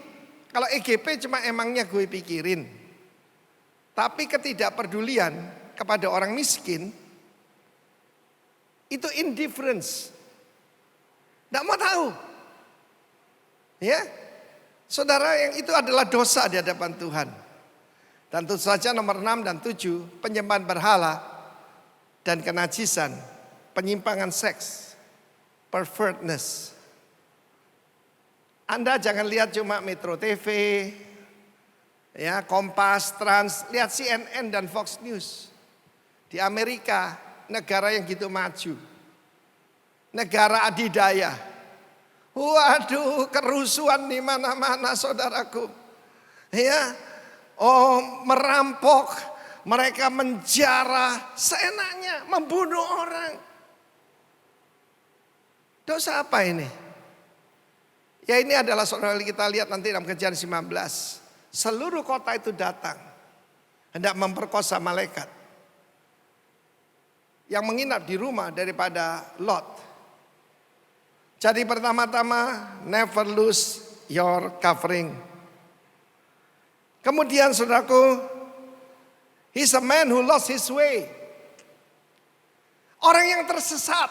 Kalau EGP cuma emangnya gue pikirin. Tapi ketidakpedulian kepada orang miskin, itu indifference. Nggak mau tahu. Ya, saudara, yang itu adalah dosa di hadapan Tuhan. Dan tentu saja nomor 6 dan 7, penyembahan berhala dan kenajisan, penyimpangan seks, pervertness. Anda jangan lihat cuma Metro TV, ya, Kompas, Trans, lihat CNN dan Fox News. Di Amerika, negara yang gitu maju, negara adidaya. Waduh, kerusuhan di mana-mana, saudaraku. Ya, merampok, mereka menjarah seenaknya, membunuh orang. Dosa apa ini? Ya ini adalah, saudara, kita lihat nanti dalam Kejadian 19. Seluruh kota itu datang, hendak memperkosa malaikat yang menginap di rumah daripada Lot. Jadi pertama-tama, never lose your covering. Kemudian saudaraku, he's a man who lost his way. Orang yang tersesat.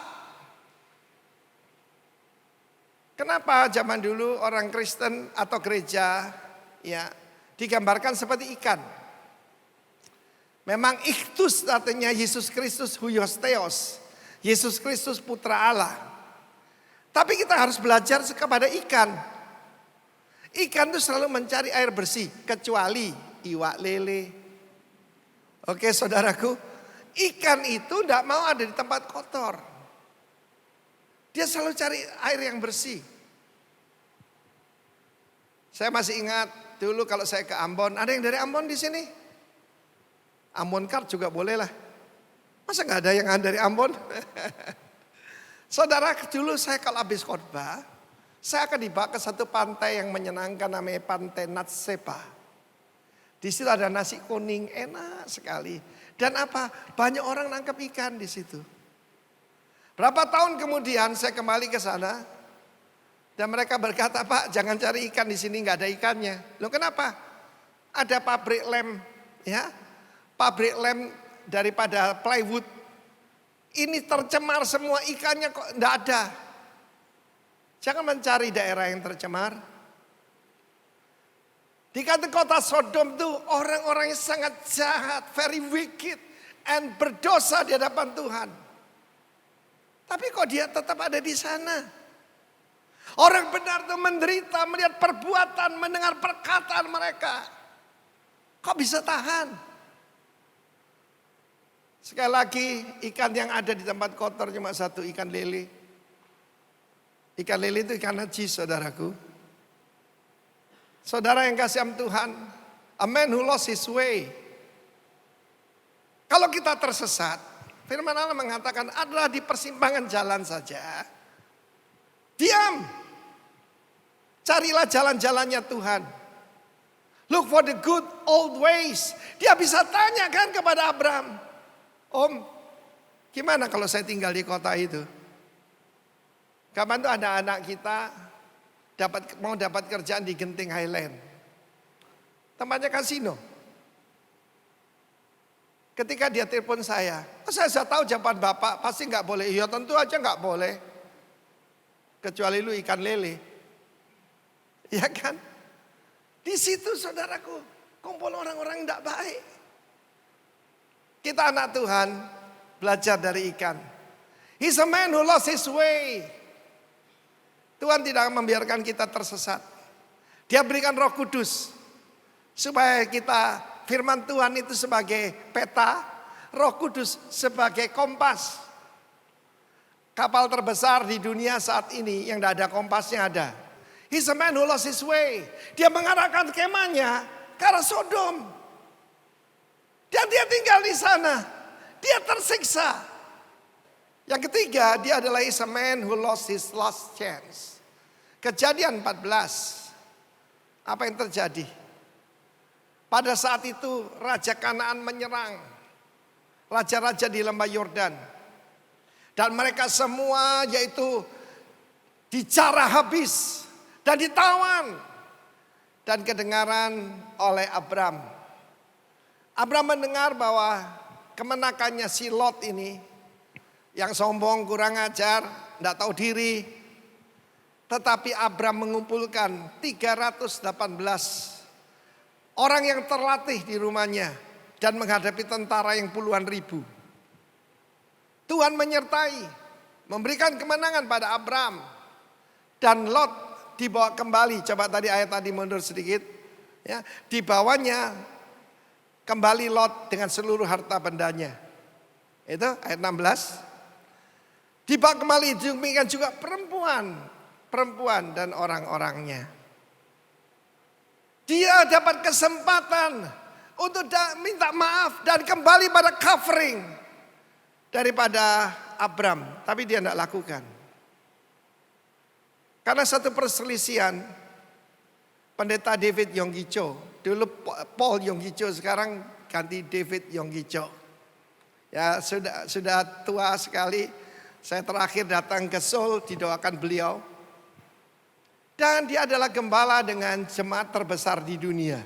Kenapa zaman dulu orang Kristen atau gereja ya digambarkan seperti ikan? Memang ikhtus artinya Yesus Kristus huios theos. Yesus Kristus putra Allah. Tapi kita harus belajar kepada ikan. Ikan itu selalu mencari air bersih. Kecuali iwak lele. Oke saudaraku. Ikan itu tidak mau ada di tempat kotor. Dia selalu cari air yang bersih. Saya masih ingat dulu kalau saya ke Ambon. Ada yang dari Ambon di sini? Ambon Card juga boleh lah. Masa nggak ada yang dari Ambon? Saudara, dulu saya kalau habis khotbah, saya akan dibawa ke satu pantai yang menyenangkan namanya Pantai Natsepa. Di situ ada nasi kuning enak sekali. Dan apa? Banyak orang nangkep ikan di situ. Berapa tahun kemudian saya kembali ke sana dan mereka berkata, "Pak, jangan cari ikan di sini, nggak ada ikannya." Loh, kenapa? Ada pabrik lem, ya, pabrik lem daripada plywood. Ini tercemar semua, ikannya kok nggak ada. Jangan mencari daerah yang tercemar. Di kota Sodom itu orang-orang yang sangat jahat, very wicked, and berdosa di hadapan Tuhan. Tapi kok dia tetap ada di sana? Orang benar itu menderita, melihat perbuatan, mendengar perkataan mereka. Kok bisa tahan? Sekali lagi, ikan yang ada di tempat kotor cuma satu, ikan lele. Ikan lele itu ikan najis, saudaraku. Saudara yang kasih Tuhan, a man who lost his way. Kalau kita tersesat, firman Allah mengatakan adalah di persimpangan jalan saja. Diam. Carilah jalan-jalannya Tuhan. Look for the good old ways. Dia bisa tanya kan kepada Abraham. Om, gimana kalau saya tinggal di kota itu? Kapan tuh anak-anak kita mau dapat kerjaan di Genting Highland. Tempatnya kasino. Ketika dia telepon saya sudah tahu jawaban Bapak, pasti nggak boleh. Ya tentu aja nggak boleh. Kecuali lu ikan lele. Ya kan? Di situ saudaraku, kumpul orang-orang yang tidak baik. Kita anak Tuhan, belajar dari ikan. He's a man who lost his way. Tuhan tidak membiarkan kita tersesat. Dia berikan Roh Kudus supaya kita, firman Tuhan itu sebagai peta, Roh Kudus sebagai kompas. Kapal terbesar di dunia saat ini yang tidak ada kompasnya ada. He's a man who lost his way. Dia mengarahkan kemahnya ke arah Sodom. Dan dia tinggal di sana. Dia tersiksa. Yang ketiga, dia adalah is a man who lost his last chance. Kejadian 14. Apa yang terjadi? Pada saat itu Raja Kanaan menyerang raja-raja di lembah Yordan. Dan mereka semua yaitu dijarah habis dan ditawan. Dan kedengaran oleh Abram. Abram mendengar bahwa kemenakannya si Lot ini yang sombong, kurang ajar, tidak tahu diri. Tetapi Abram mengumpulkan 318 orang yang terlatih di rumahnya dan menghadapi tentara yang puluhan ribu. Tuhan menyertai, memberikan kemenangan pada Abram. Dan Lot dibawa kembali. Coba tadi ayat tadi mundur sedikit. Ya, dibawanya kembali Lot dengan seluruh harta bendanya. Itu ayat 16. Dibawa kembali, demikian juga perempuan dan orang-orangnya. Dia dapat kesempatan untuk minta maaf dan kembali pada covering daripada Abram. Tapi dia tidak lakukan. Karena satu perselisihan, pendeta David Yonggi-cho, dulu Paul Yonggi-cho, sekarang ganti David Yonggi-cho. Ya sudah tua sekali. Saya terakhir datang ke Seoul, didoakan beliau. Dan dia adalah gembala dengan jemaat terbesar di dunia.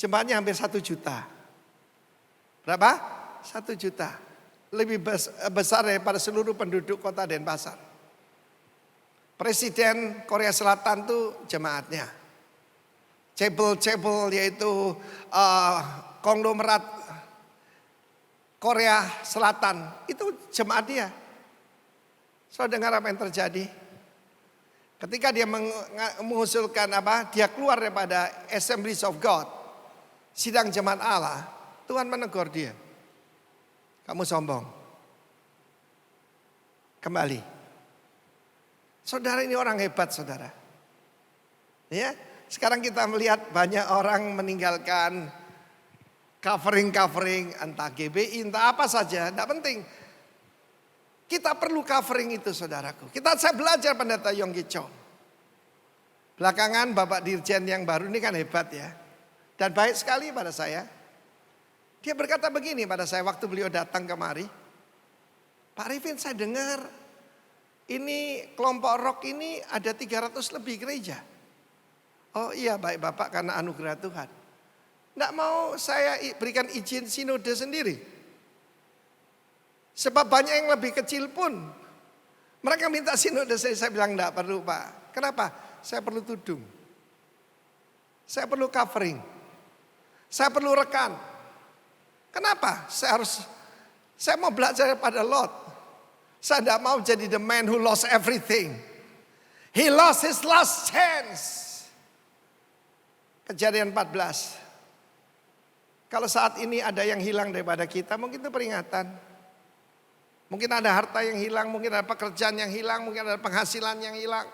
Jemaatnya hampir 1 juta. Berapa? 1 juta. Lebih besar daripada seluruh penduduk kota Denpasar. Presiden Korea Selatan tuh jemaatnya. Cebol yaitu konglomerat Korea Selatan. Itu jemaat dia. So dengar apa yang terjadi? Ketika dia mengusulkan dia keluar daripada Assemblies of God, sidang jemaat Allah, Tuhan menegur dia. Kamu sombong. Kembali. Saudara, ini orang hebat, saudara. Ya, sekarang kita melihat banyak orang meninggalkan covering entah GBI, entah apa saja, tidak penting. Kita perlu covering itu saudaraku. Saya belajar pendeta Yonggi Cho. Belakangan Bapak Dirjen yang baru ini kan hebat ya. Dan baik sekali pada saya. Dia berkata begini pada saya waktu beliau datang kemari. Pak Arifin, saya dengar ini kelompok rock ini ada 300 lebih gereja. Oh iya baik Bapak, karena anugerah Tuhan. Tidak mau saya berikan izin sinode sendiri. Sebab banyak yang lebih kecil pun mereka minta sinode, saya bilang enggak perlu Pak. Kenapa? Saya perlu tudung. Saya perlu covering. Saya perlu rekan. Kenapa? Saya mau belajar pada Lot. Saya tidak mau jadi the man who lost everything. He lost his last chance. Kejadian 14. Kalau saat ini ada yang hilang daripada kita, mungkin itu peringatan. Mungkin ada harta yang hilang, mungkin ada pekerjaan yang hilang, mungkin ada penghasilan yang hilang.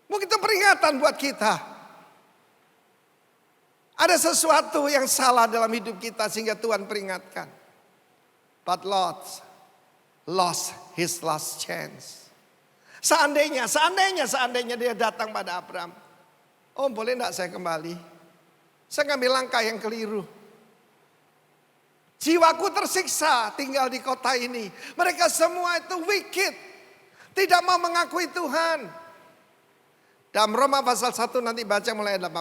Mungkin itu peringatan buat kita. Ada sesuatu yang salah dalam hidup kita sehingga Tuhan peringatkan. But Lot lost his last chance. Seandainya dia datang pada Abraham. Oh boleh enggak saya kembali? Saya ngambil langkah yang keliru. Jiwaku tersiksa tinggal di kota ini. Mereka semua itu wicked. Tidak mau mengakui Tuhan. Dalam Roma pasal 1 nanti baca mulai 18.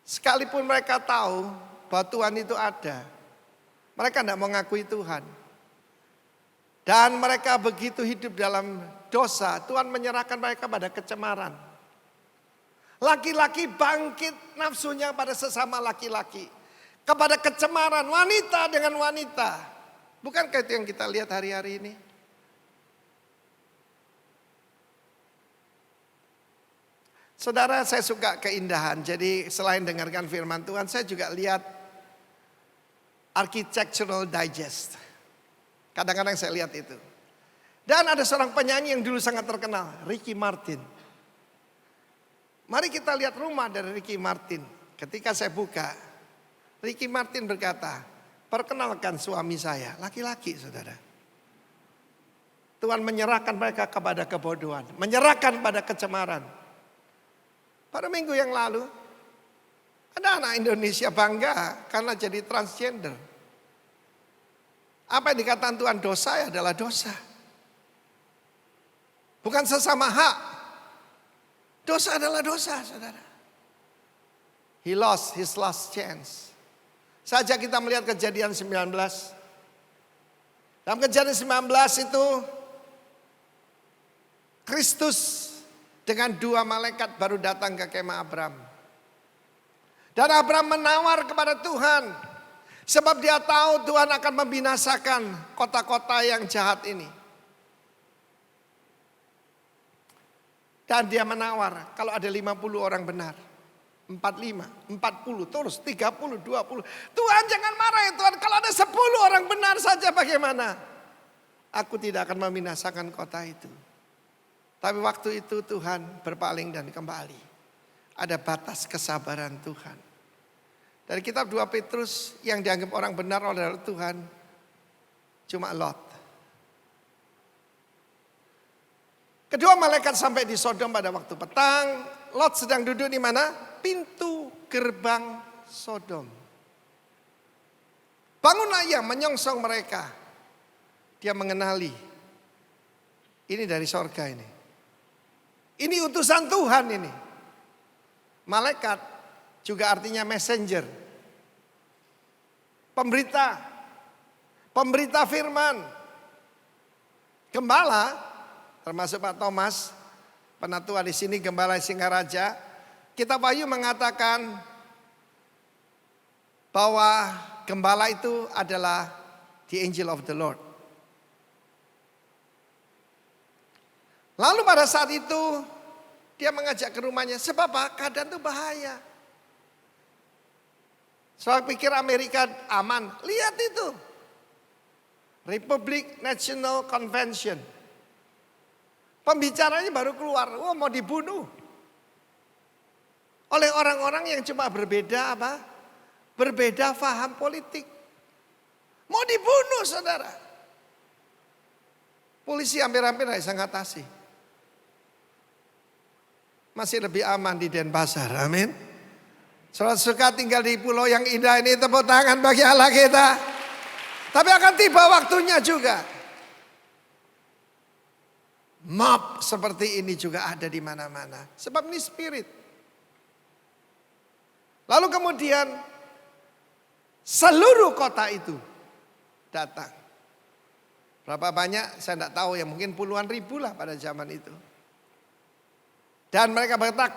Sekalipun mereka tahu bahwa Tuhan itu ada. Mereka tidak mau mengakui Tuhan. Dan mereka begitu hidup dalam dosa. Tuhan menyerahkan mereka pada kecemaran. Laki-laki bangkit nafsunya pada sesama laki-laki. Kepada kecemaran wanita dengan wanita. Bukankah itu yang kita lihat hari-hari ini? Saudara, saya suka keindahan. Jadi selain dengarkan firman Tuhan, saya juga lihat Architectural Digest. Kadang-kadang saya lihat itu. Dan ada seorang penyanyi yang dulu sangat terkenal, Ricky Martin. Mari kita lihat rumah dari Ricky Martin. Ketika saya buka, Ricky Martin berkata, perkenalkan suami saya, laki-laki saudara. Tuhan menyerahkan mereka kepada kebodohan, menyerahkan pada kecemaran. Pada minggu yang lalu, ada anak Indonesia bangga karena jadi transgender. Apa yang dikatakan Tuhan dosa adalah dosa. Bukan sesama hak. Dosa adalah dosa saudara. He lost his last chance. Saja kita melihat kejadian 19. Dalam kejadian 19 itu Kristus dengan 2 malaikat baru datang ke kemah Abraham. Dan Abraham menawar kepada Tuhan. Sebab dia tahu Tuhan akan membinasakan kota-kota yang jahat ini. Dan dia menawar kalau ada 50 orang benar. 45, 40, terus 30, 20. Tuhan jangan marah ya Tuhan. Kalau ada 10 orang benar saja bagaimana? Aku tidak akan membinasakan kota itu. Tapi waktu itu Tuhan berpaling dan kembali. Ada batas kesabaran Tuhan. Dari kitab 2 Petrus yang dianggap orang benar oleh Tuhan cuma Lot. Kedua malaikat sampai di Sodom pada waktu petang. Lot sedang duduk di mana? Pintu gerbang Sodom. Bangunlah ia menyongsong mereka. Dia mengenali. Ini dari sorga ini. Ini utusan Tuhan ini. Malaikat juga artinya messenger. Pemberita. Pemberita firman. Gembala, termasuk Pak Thomas, penatua di sini, Gembala Singaraja. Kitab Wahyu mengatakan bahwa gembala itu adalah the angel of the Lord. Lalu pada saat itu dia mengajak ke rumahnya. Sebab apa? Keadaan itu bahaya. Soal pikir Amerika aman. Lihat itu. Republic National Convention. Pembicaranya baru keluar. Oh mau dibunuh. Oleh orang-orang yang cuma berbeda apa? Berbeda faham politik. Mau dibunuh saudara. Polisi hampir-hampir tidak bisa ngatasi. Masih lebih aman di Denpasar, amin. Saudara suka tinggal di pulau yang indah ini, tepuk tangan bagi Allah kita. Tapi akan tiba waktunya juga. Mob seperti ini juga ada di mana-mana. Sebab ini spirit. Lalu kemudian seluruh kota itu datang. Berapa banyak saya tidak tahu ya, mungkin puluhan ribu lah pada zaman itu. Dan mereka berkata,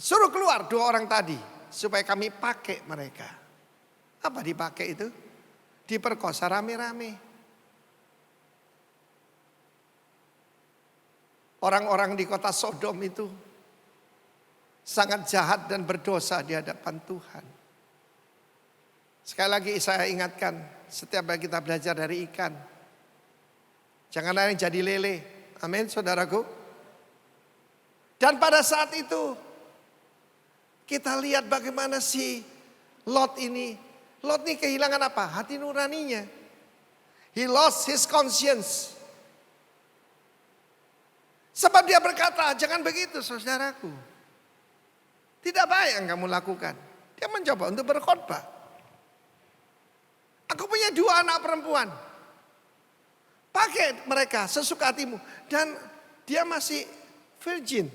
suruh keluar 2 orang tadi supaya kami pakai mereka. Apa dipakai itu? Diperkosa rame-rame. Orang-orang di kota Sodom itu sangat jahat dan berdosa di hadapan Tuhan. Sekali lagi saya ingatkan, setiap kali kita belajar dari ikan, jangan ada yang jadi lele. Amin saudaraku. Dan pada saat itu kita lihat bagaimana si Lot ini kehilangan apa? Hati nuraninya. He lost his conscience. Sebab dia berkata, jangan begitu saudaraku. Tidak baik yang kamu lakukan. Dia mencoba untuk berkhotbah. Aku punya 2 anak perempuan. Pakai mereka sesuka hatimu. Dan dia masih virgin.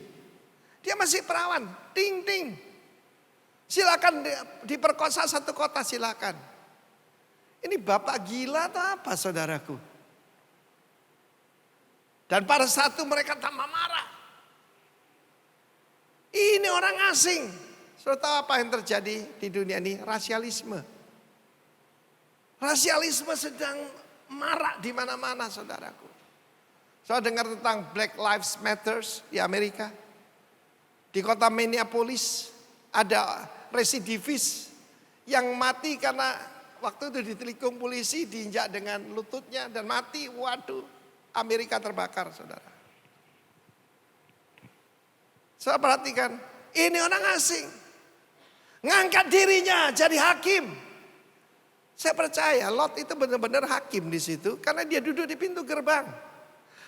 Dia masih perawan. Ding ding. Silakan diperkosa 1 kota, silakan. Ini bapak gila atau apa saudaraku? Dan pada saat itu mereka tambah marah. Ini orang asing. Saudara tahu apa yang terjadi di dunia ini? Rasialisme. Rasialisme sedang marak di mana-mana saudaraku. Saudara dengar tentang Black Lives Matter di Amerika? Di kota Minneapolis ada residivis yang mati karena waktu itu ditelikung polisi, diinjak dengan lututnya dan mati. Waduh, Amerika terbakar saudara. Saudara perhatikan, ini orang asing. Ngangkat dirinya jadi hakim. Saya percaya Lot itu benar-benar hakim di situ karena dia duduk di pintu gerbang.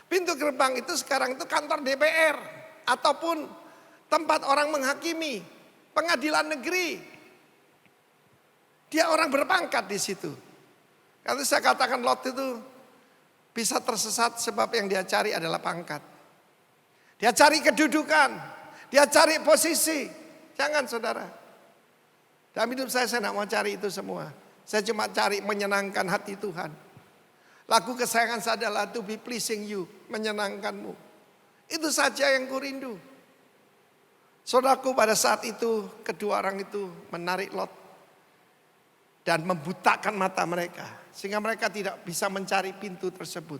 Pintu gerbang itu sekarang itu kantor DPR ataupun tempat orang menghakimi, pengadilan negeri. Dia orang berpangkat di situ. Kalau saya katakan Lot itu bisa tersesat sebab yang dia cari adalah pangkat. Dia cari kedudukan, dia cari posisi. Jangan saudara. Dalam hidup saya tidak mau cari itu semua. Saya cuma cari menyenangkan hati Tuhan. Lagu kesayangan saya adalah to be pleasing you, menyenangkanmu. Itu saja yang kurindu. Saudaraku, pada saat itu kedua orang itu menarik Lot dan membutakan mata mereka sehingga mereka tidak bisa mencari pintu tersebut.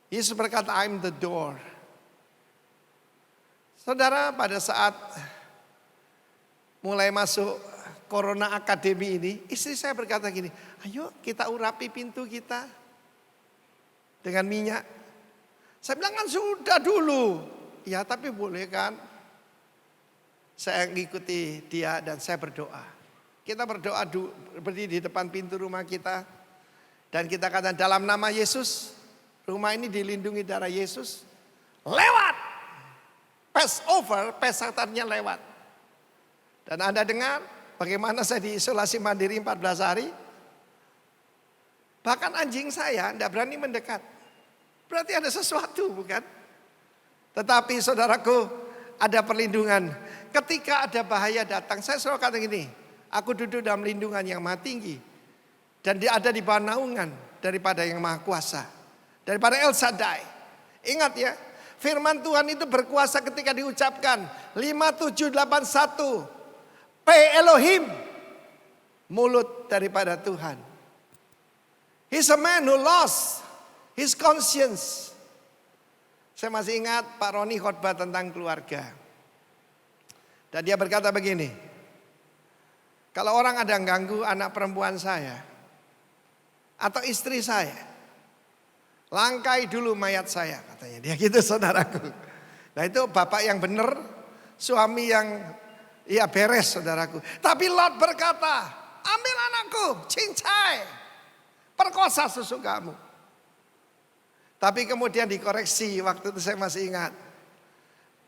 Yesus berkata, I'm the door. Saudara, pada saat mulai masuk Corona Academy ini, istri saya berkata gini, ayo kita urapi pintu kita dengan minyak. Saya bilang kan sudah dulu. Ya tapi boleh kan. Saya ngikuti dia dan saya berdoa. Kita berdoa berdiri di depan pintu rumah kita. Dan kita katakan dalam nama Yesus, rumah ini dilindungi darah Yesus. Lewat. Passover, Pesaktarnya lewat. Dan Anda dengar bagaimana saya diisolasi mandiri 14 hari. Bahkan anjing saya tidak berani mendekat. Berarti ada sesuatu bukan? Tetapi saudaraku, ada perlindungan. Ketika ada bahaya datang, saya selalu kata gini, aku duduk dalam lindungan yang maha tinggi. Dan dia ada di bawah naungan daripada yang maha kuasa. Daripada El Shaddai. Ingat ya, firman Tuhan itu berkuasa ketika diucapkan. 5781. P Elohim. Mulut daripada Tuhan. He's a man who lost his conscience. Saya masih ingat Pak Roni khotbah tentang keluarga. Dan dia berkata begini. Kalau orang ada yang ganggu anak perempuan saya. Atau istri saya. Langkai dulu mayat saya katanya. Dia gitu saudaraku. Nah itu bapak yang benar. Suami yang ya beres saudaraku. Tapi Lot berkata. ambil anakku, cincai, perkosa sesukamu. Tapi kemudian dikoreksi, waktu itu saya masih ingat.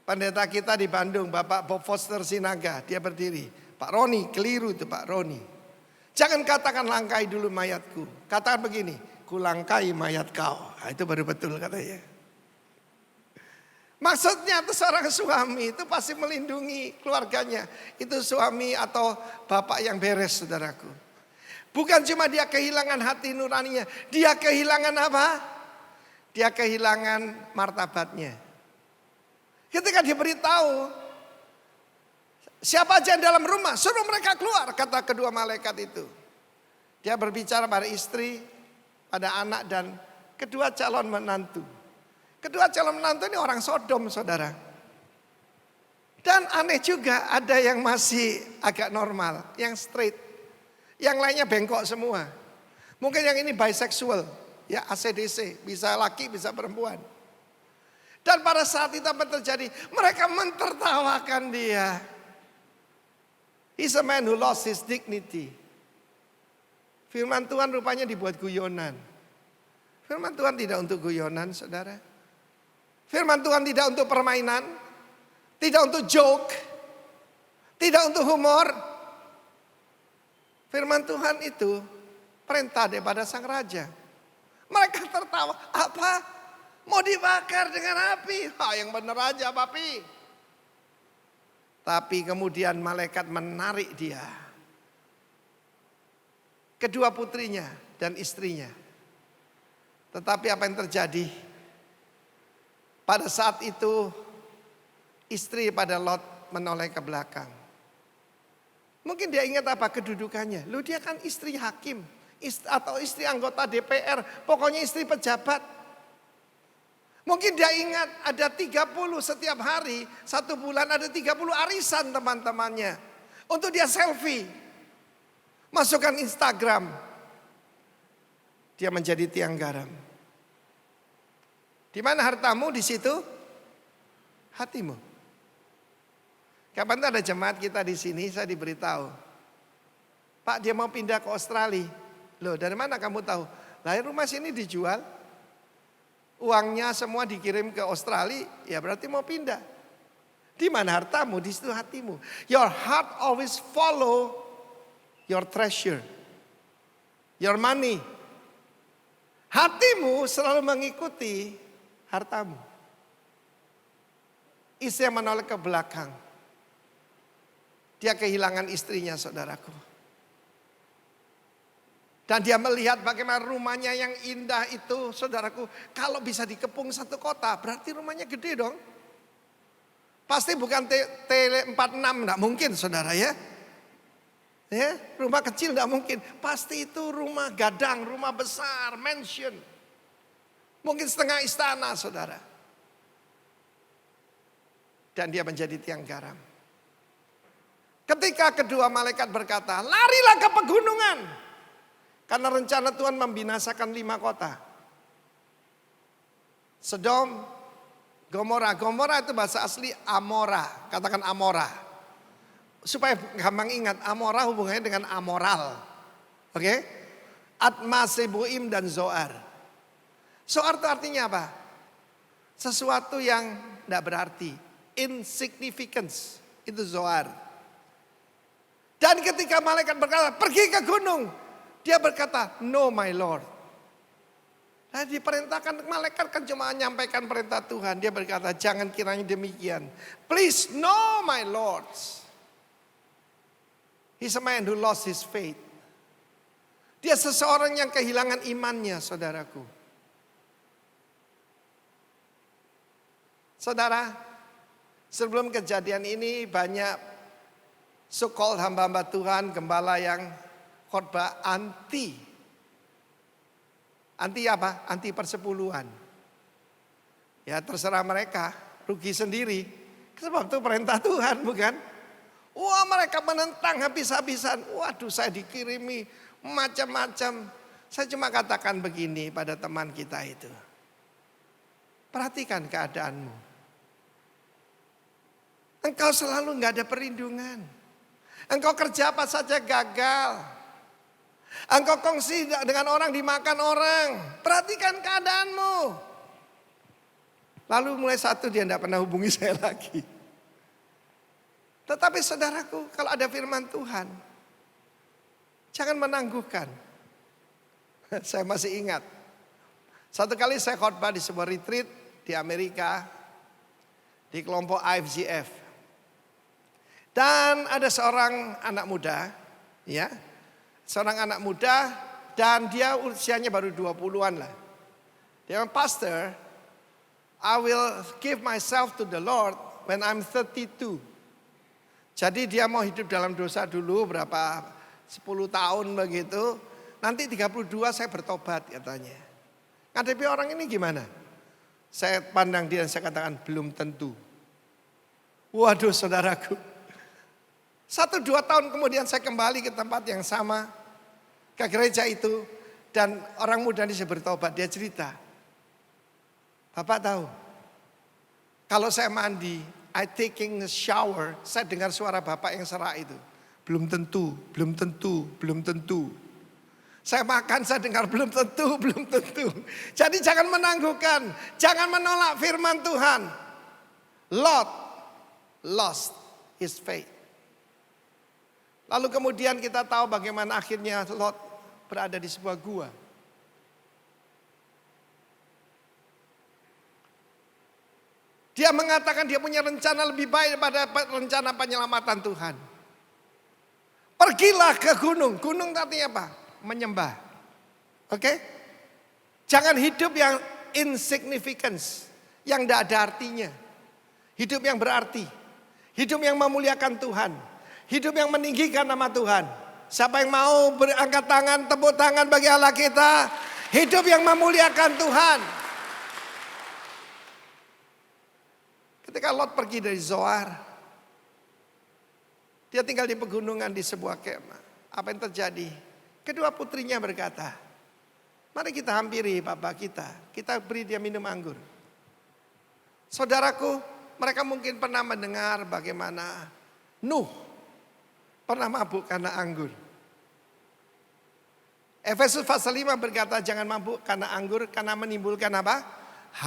Pendeta kita di Bandung, Bapak Bob Foster Sinaga, dia berdiri. Pak Roni, keliru itu Pak Roni. Jangan katakan langkai dulu mayatku. Katakan begini, kulangkai mayat kau. Nah, itu baru betul katanya. Maksudnya itu seorang suami itu pasti melindungi keluarganya. Itu suami atau bapak yang beres, saudaraku. Bukan cuma dia kehilangan hati nuraninya. Dia kehilangan apa? Dia kehilangan martabatnya. Ketika diberitahu, siapa aja yang dalam rumah, suruh mereka keluar, kata kedua malaikat itu. Dia berbicara pada istri, pada anak dan kedua calon menantu. Kedua calon menantu ini orang Sodom, saudara. Dan aneh juga ada yang masih agak normal, yang straight. Yang lainnya bengkok semua. Mungkin yang ini bisexual, ya ACDC, bisa laki bisa perempuan. Dan pada saat itu apa terjadi? Mereka mentertawakan dia. He's a man who lost his dignity. Firman Tuhan rupanya dibuat guyonan. Firman Tuhan tidak untuk guyonan, saudara. Firman Tuhan tidak untuk permainan. Tidak untuk joke. Tidak untuk humor. Firman Tuhan itu perintah daripada sang raja. Mereka tertawa. Apa? Mau dibakar dengan api? Yang benar aja papi. Tapi kemudian malaikat menarik dia. Kedua putrinya dan istrinya. Tetapi apa yang terjadi? Pada saat itu istri pada Lot menoleh ke belakang. Mungkin dia ingat apa kedudukannya. Loh, dia kan istri hakim. Atau istri anggota DPR. Pokoknya istri pejabat. Mungkin dia ingat ada 30 setiap hari, 1 bulan ada 30 arisan teman-temannya. Untuk dia selfie. Masukkan Instagram. Dia menjadi tiang garam. Di mana hartamu, di situ hatimu. Kapan itu ada jemaat kita di sini, saya diberitahu. Pak, dia mau pindah ke Australia. Loh, dari mana kamu tahu? Lah, rumah sini dijual. Uangnya semua dikirim ke Australia, ya berarti mau pindah. Di mana hartamu, di situ hatimu. Your heart always follow your treasure, your money. Hatimu selalu mengikuti hartamu. Istri yang menoleh ke belakang. Dia kehilangan istrinya, saudaraku. Dan dia melihat bagaimana rumahnya yang indah itu, saudaraku. Kalau bisa dikepung satu kota, berarti rumahnya gede dong. Pasti bukan T46, enggak mungkin saudara ya. Ya, rumah kecil enggak mungkin. Pasti itu rumah gadang, rumah besar, mansion. Mungkin setengah istana, saudara. Dan dia menjadi tiang garam. Ketika kedua malaikat berkata, larilah ke pegunungan. Karena rencana Tuhan membinasakan 5 kota. Sodom, Gomora. Gomora itu bahasa asli Amora. Katakan Amora. Supaya gampang ingat, Amora hubungannya dengan amoral. Oke? Atma, Seboim, dan Zoar. Zoar itu artinya apa? Sesuatu yang tidak berarti. Insignificance. Itu Zoar. Dan ketika malaikat berkata, pergi ke gunung. Dia berkata, no my Lord. Nah, diperintahkan malaikat kan cuma menyampaikan perintah Tuhan. Dia berkata, jangan kiranya demikian. Please, no my Lord. He's a man who lost his faith. Dia seseorang yang kehilangan imannya, saudaraku. Saudara, sebelum kejadian ini banyak so-called hamba-hamba Tuhan, gembala yang khotbah anti apa? Anti persepuluhan. Ya terserah mereka, rugi sendiri. Sebab itu perintah Tuhan, bukan? Wah, mereka menentang habis-habisan. Waduh, saya dikirimi macam-macam. Saya cuma katakan begini pada teman kita itu. Perhatikan keadaanmu. Engkau selalu nggak ada perlindungan. Engkau kerja apa saja gagal. Engkau kongsi dengan orang, dimakan orang. Perhatikan keadaanmu. Lalu mulai satu dia tidak pernah hubungi saya lagi. Tetapi saudaraku, kalau ada firman Tuhan, jangan menangguhkan. Saya masih ingat. Satu kali saya khotbah di sebuah retreat di Amerika. Di kelompok IFGF. Dan ada seorang anak muda. Ya, seorang anak muda dan dia usianya baru 20-an lah. Dia bilang, "Pastor, I will give myself to the Lord when I'm 32. Jadi dia mau hidup dalam dosa dulu berapa 10 tahun begitu. Nanti 32 saya bertobat katanya. Ngadepi orang ini gimana? Saya pandang dia dan saya katakan belum tentu. Waduh saudaraku. 1-2 tahun kemudian saya kembali ke tempat yang sama. Ke gereja itu. Dan orang muda ini bertobat. Dia cerita. Bapak tahu. Kalau saya mandi. I taking a shower. Saya dengar suara bapak yang serak itu. Belum tentu, belum tentu, belum tentu. Saya makan, saya dengar belum tentu, belum tentu. Jadi jangan menangguhkan. Jangan menolak firman Tuhan. Lot lost his faith. Lalu kemudian kita tahu bagaimana akhirnya Lot berada di sebuah gua. Dia mengatakan dia punya rencana lebih baik daripada rencana penyelamatan Tuhan. Pergilah ke gunung. Gunung artinya apa? Menyembah. Oke? Jangan hidup yang insignificance. Yang tidak ada artinya. Hidup yang berarti. Hidup yang memuliakan Tuhan. Hidup yang meninggikan nama Tuhan. Siapa yang mau berangkat tangan, tepuk tangan bagi Allah kita. Hidup yang memuliakan Tuhan. Ketika Lot pergi dari Zoar. Dia tinggal di pegunungan di sebuah kemah. Apa yang terjadi? Kedua putrinya berkata, mari kita hampiri bapak kita. Kita beri dia minum anggur. Saudaraku, mereka mungkin pernah mendengar bagaimana Nuh pernah mabuk karena anggur. Efesus pasal 5 berkata jangan mabuk karena anggur karena menimbulkan apa?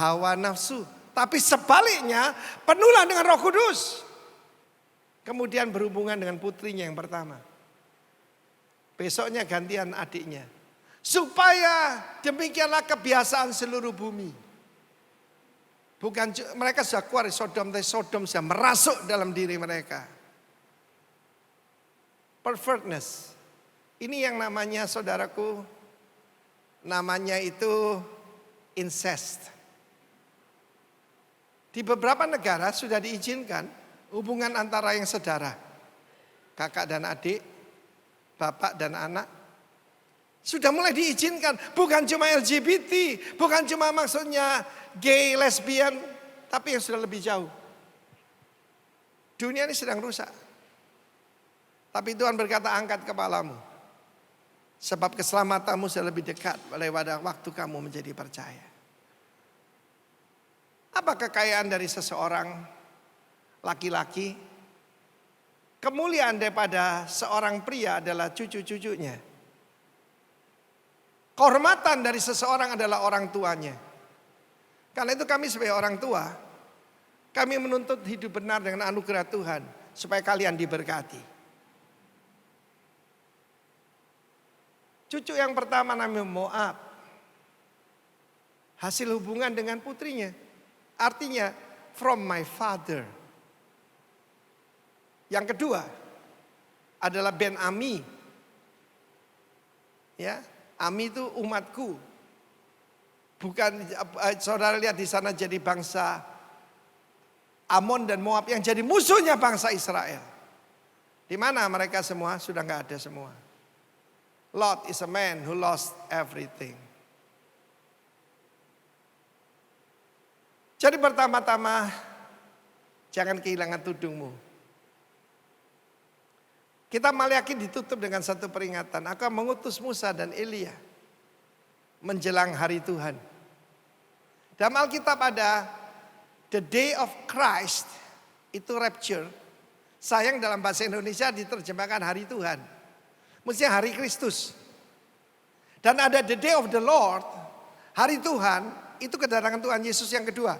Hawa nafsu. Tapi sebaliknya penuhlah dengan Roh Kudus. Kemudian berhubungan dengan putrinya yang pertama. Besoknya gantian adiknya. Supaya demikianlah kebiasaan seluruh bumi. Bukan mereka sudah keluar dari Sodom, tapi Sodom sudah merasuk dalam diri mereka. Pervertness. Ini yang namanya saudaraku, namanya itu incest. Di beberapa negara sudah diizinkan hubungan antara yang saudara. Kakak dan adik, bapak dan anak. Sudah mulai diizinkan. Bukan cuma LGBT, bukan cuma maksudnya gay, lesbian, tapi yang sudah lebih jauh. Dunia ini sedang rusak. Tapi Tuhan berkata angkat kepalamu. Sebab keselamatanmu sudah lebih dekat pada waktu kamu menjadi percaya. Apa kekayaan dari seseorang laki-laki? Kemuliaan daripada seorang pria adalah cucu-cucunya. Kehormatan dari seseorang adalah orang tuanya. Karena itu kami sebagai orang tua, kami menuntut hidup benar dengan anugerah Tuhan. Supaya kalian diberkati. Cucu yang pertama namanya Moab. Hasil hubungan dengan putrinya. Artinya from my father. Yang kedua adalah Ben Ami. Ya, Ami itu umatku. Bukan saudara lihat di sana jadi bangsa Amon dan Moab yang jadi musuhnya bangsa Israel. Di mana mereka semua sudah nggak ada semua. Lot is a man who lost everything. Jadi pertama-tama jangan kehilangan tudungmu. Kita Maliaki ditutup dengan satu peringatan. Aku mengutus Musa dan Elia menjelang hari Tuhan. Dalam Alkitab ada the day of Christ, itu rapture. Sayang dalam bahasa Indonesia diterjemahkan hari Tuhan. Mestinya hari Kristus. Dan ada the day of the Lord, hari Tuhan, itu kedatangan Tuhan Yesus yang kedua.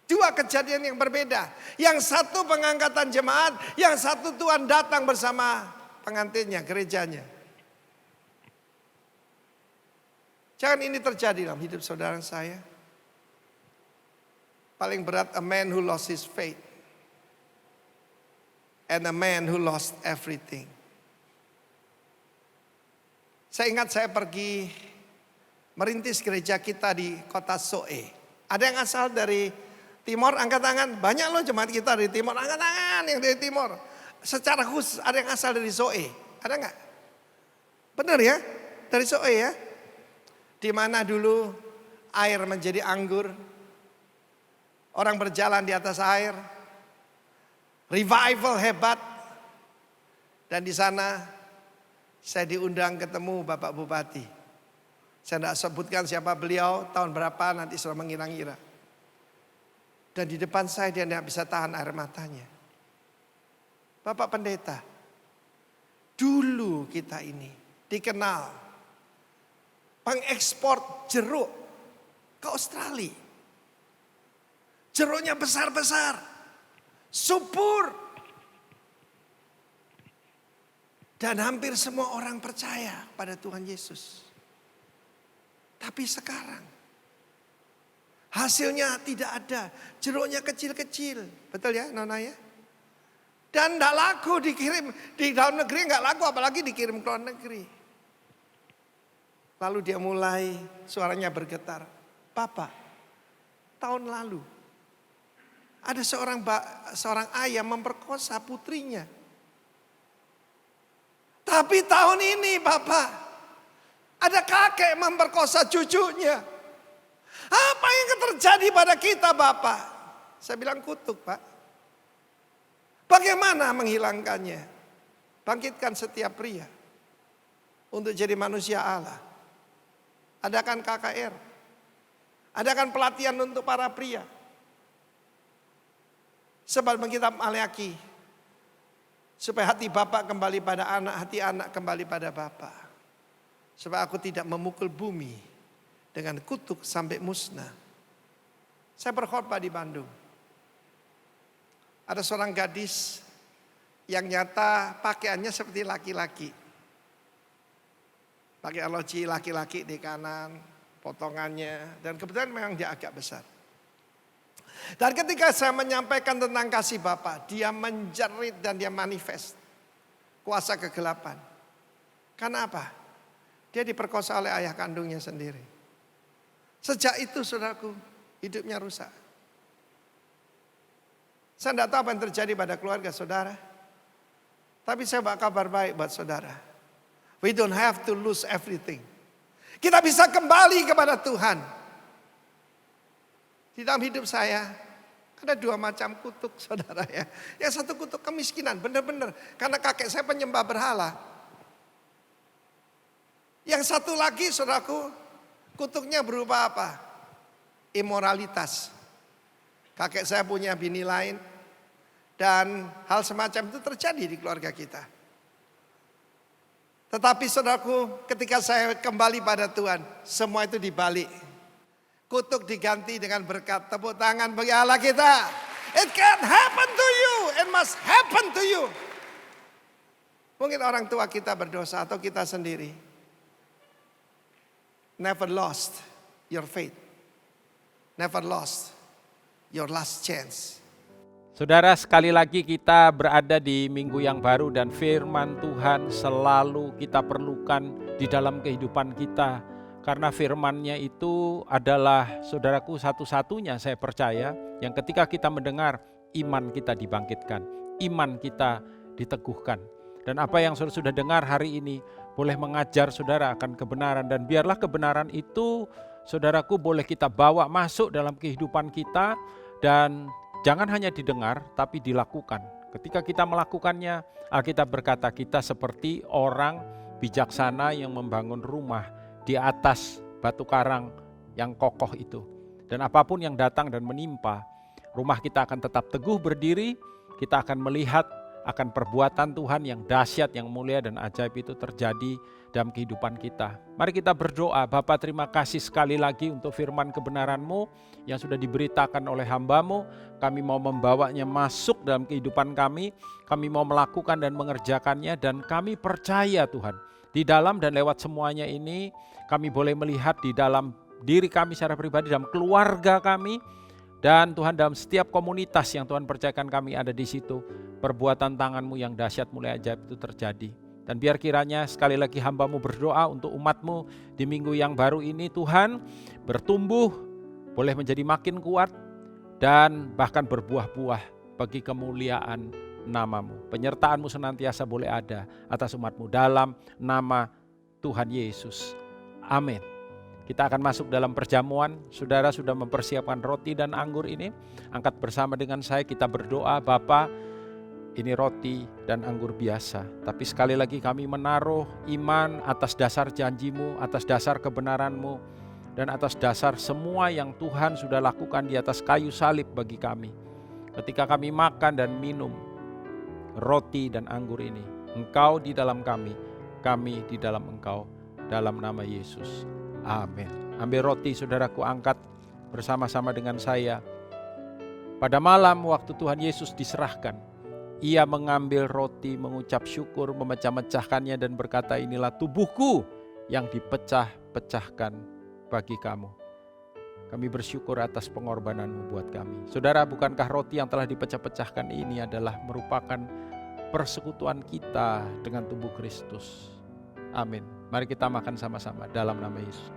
Dua kejadian yang berbeda. Yang satu pengangkatan jemaat, yang satu Tuhan datang bersama pengantinnya, gerejanya. Jangan ini terjadi dalam hidup saudara saya. Paling berat, a man who lost his faith. And a man who lost everything. Saya ingat saya pergi merintis gereja kita di kota Soe. Ada yang asal dari Timor, angkat tangan. Banyak loh jemaat kita dari Timor, angkat tangan yang dari Timor. Secara khusus ada yang asal dari Soe. Ada nggak? Benar ya? Dari Soe ya? Di mana dulu air menjadi anggur. Orang berjalan di atas air. Revival hebat. Dan di sana saya diundang ketemu Bapak Bupati. Saya tidak sebutkan siapa beliau, tahun berapa nanti sudah mengira-ngira. Dan di depan saya dia tidak bisa tahan air matanya. Bapak Pendeta, dulu kita ini dikenal pengekspor jeruk ke Australia. Jeruknya besar-besar, subur. Dan hampir semua orang percaya pada Tuhan Yesus. Tapi sekarang hasilnya tidak ada. Jeruknya kecil-kecil. Betul ya Nona ya? Dan tidak laku dikirim. Di dalam negeri nggak laku apalagi dikirim ke luar negeri. Lalu dia mulai suaranya bergetar. Bapak, tahun lalu ada seorang ayah memperkosa putrinya. Tapi tahun ini Bapak, ada kakek memperkosa cucunya. Apa yang terjadi pada kita Bapak? Saya bilang kutuk Pak. Bagaimana menghilangkannya? Bangkitkan setiap pria untuk jadi manusia Allah. Adakan KKR. Adakan pelatihan untuk para pria. Sebab kitab Maleakhi, supaya hati Bapak kembali pada anak, hati anak kembali pada Bapak. Sebab aku tidak memukul bumi dengan kutuk sampai musnah. Saya berkhotbah di Bandung. Ada seorang gadis yang nyata pakaiannya seperti laki-laki. Pakai aloci laki-laki di kanan, potongannya. Dan kebetulan memang dia agak besar. Dan ketika saya menyampaikan tentang kasih Bapa, dia menjerit dan dia manifest kuasa kegelapan. Karena apa? Dia diperkosa oleh ayah kandungnya sendiri. Sejak itu saudaraku, hidupnya rusak. Saya tidak tahu apa yang terjadi pada keluarga saudara. Tapi saya bawa kabar baik buat saudara. We don't have to lose everything. Kita bisa kembali kepada Tuhan. Di dalam hidup saya ada dua macam kutuk saudara ya. Yang satu kutuk kemiskinan, benar-benar. Karena kakek saya penyembah berhala. Yang satu lagi saudaraku, kutuknya berupa apa? Imoralitas. Kakek saya punya bini lain. Dan hal semacam itu terjadi di keluarga kita. Tetapi saudaraku, ketika saya kembali pada Tuhan, semua itu dibalik. Kutuk diganti dengan berkat. Tepuk tangan bagi Allah kita. It can happen to you. It must happen to you. Mungkin orang tua kita berdosa atau kita sendiri. Never lost your faith. Never lost your last chance. Saudara, sekali lagi kita berada di minggu yang baru dan firman Tuhan selalu kita perlukan di dalam kehidupan kita. Karena firman-Nya itu adalah saudaraku satu-satunya saya percaya yang ketika kita mendengar iman kita dibangkitkan, iman kita diteguhkan. Dan apa yang saudara sudah dengar hari ini boleh mengajar saudara akan kebenaran dan biarlah kebenaran itu saudaraku boleh kita bawa masuk dalam kehidupan kita dan jangan hanya didengar tapi dilakukan. Ketika kita melakukannya, Alkitab berkata kita seperti orang bijaksana yang membangun rumah di atas batu karang yang kokoh itu. Dan apapun yang datang dan menimpa, rumah kita akan tetap teguh berdiri, kita akan melihat akan perbuatan Tuhan yang dahsyat, yang mulia dan ajaib itu terjadi dalam kehidupan kita. Mari kita berdoa. Bapa, terima kasih sekali lagi untuk firman kebenaran-Mu yang sudah diberitakan oleh hamba-Mu. Kami mau membawanya masuk dalam kehidupan kami. Kami mau melakukan dan mengerjakannya, dan kami percaya Tuhan, di dalam dan lewat semuanya ini kami boleh melihat di dalam diri kami secara pribadi, dalam keluarga kami, dan Tuhan dalam setiap komunitas yang Tuhan percayakan kami ada di situ, perbuatan tangan-Mu yang dahsyat, mulia, ajaib itu terjadi. Dan biar kiranya sekali lagi hamba-Mu berdoa untuk umat-Mu di minggu yang baru ini, Tuhan, bertumbuh, boleh menjadi makin kuat, dan bahkan berbuah-buah bagi kemuliaan nama-Mu. Penyertaan-Mu senantiasa boleh ada atas umat-Mu dalam nama Tuhan Yesus. Amin. Kita akan masuk dalam perjamuan. Saudara sudah mempersiapkan roti dan anggur ini. Angkat bersama dengan saya, kita berdoa. Bapa, ini roti dan anggur biasa. Tapi sekali lagi kami menaruh iman atas dasar janji-Mu, atas dasar kebenaran-Mu, dan atas dasar semua yang Tuhan sudah lakukan di atas kayu salib bagi kami. Ketika kami makan dan minum roti dan anggur ini, Engkau di dalam kami di dalam Engkau, dalam nama Yesus. Amin. Ambil roti, saudaraku, angkat bersama-sama dengan saya. Pada malam waktu Tuhan Yesus diserahkan, Ia mengambil roti, mengucap syukur, memecah-mecahkannya dan berkata, inilah tubuhku yang dipecah-pecahkan bagi kamu. Kami bersyukur atas pengorbanan-Mu buat kami. Saudara, bukankah roti yang telah dipecah-pecahkan ini adalah merupakan persekutuan kita dengan tubuh Kristus? Amin. Mari kita makan sama-sama dalam nama Yesus.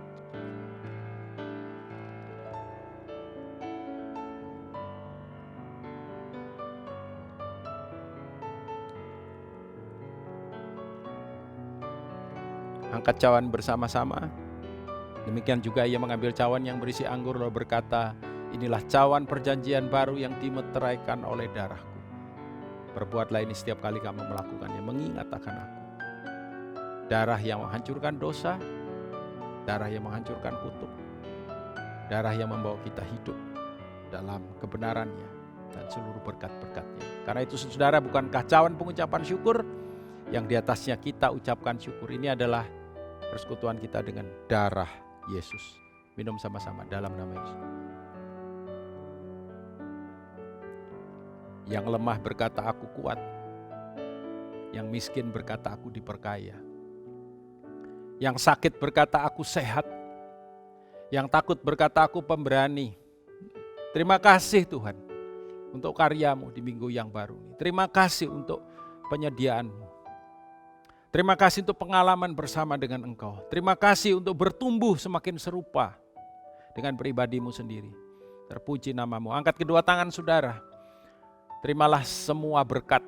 Angkat cawan bersama-sama. Demikian juga Ia mengambil cawan yang berisi anggur lalu berkata, inilah cawan perjanjian baru yang dimeteraikan oleh darahku. Perbuatlah ini setiap kali kamu melakukannya, mengingat akan aku. Darah yang menghancurkan dosa, darah yang menghancurkan kutuk, darah yang membawa kita hidup dalam kebenarannya dan seluruh berkat-berkatnya. Karena itu saudara, bukankah cawan pengucapan syukur yang di atasnya kita ucapkan syukur, ini adalah persekutuan kita dengan darah Yesus. Minum sama-sama dalam nama Yesus. Yang lemah berkata aku kuat, yang miskin berkata aku diperkaya, yang sakit berkata aku sehat, yang takut berkata aku pemberani. Terima kasih Tuhan untuk karya-Mu di minggu yang baru ini. Terima kasih untuk penyediaan-Mu. Terima kasih untuk pengalaman bersama dengan Engkau. Terima kasih untuk bertumbuh semakin serupa dengan pribadi-Mu sendiri. Terpuji nama-Mu. Angkat kedua tangan saudara. Terimalah semua berkat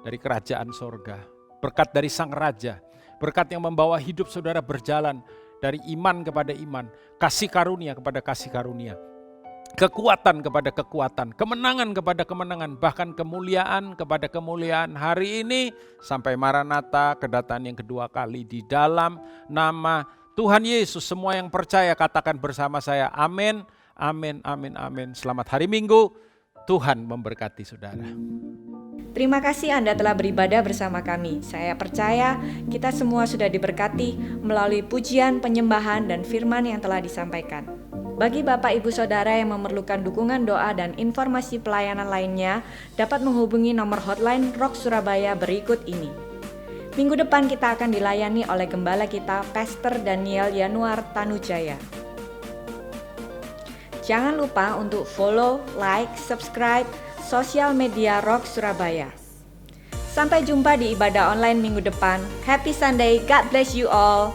dari kerajaan sorga. Berkat dari Sang Raja. Berkat yang membawa hidup saudara berjalan dari iman kepada iman. Kasih karunia kepada kasih karunia. Kekuatan kepada kekuatan, kemenangan kepada kemenangan, bahkan kemuliaan kepada kemuliaan hari ini sampai Maranatha, kedatangan yang kedua kali di dalam nama Tuhan Yesus. Semua yang percaya katakan bersama saya, amin, amin, amin, amin. Selamat hari Minggu, Tuhan memberkati saudara. Terima kasih Anda telah beribadah bersama kami. Saya percaya kita semua sudah diberkati melalui pujian, penyembahan, dan firman yang telah disampaikan. Bagi Bapak Ibu Saudara yang memerlukan dukungan doa dan informasi pelayanan lainnya, dapat menghubungi nomor hotline Rock Surabaya berikut ini. Minggu depan kita akan dilayani oleh Gembala kita, Pastor Daniel Yanuar Tanujaya. Jangan lupa untuk follow, like, subscribe sosial media Rock Surabaya. Sampai jumpa di ibadah online minggu depan. Happy Sunday, God bless you all.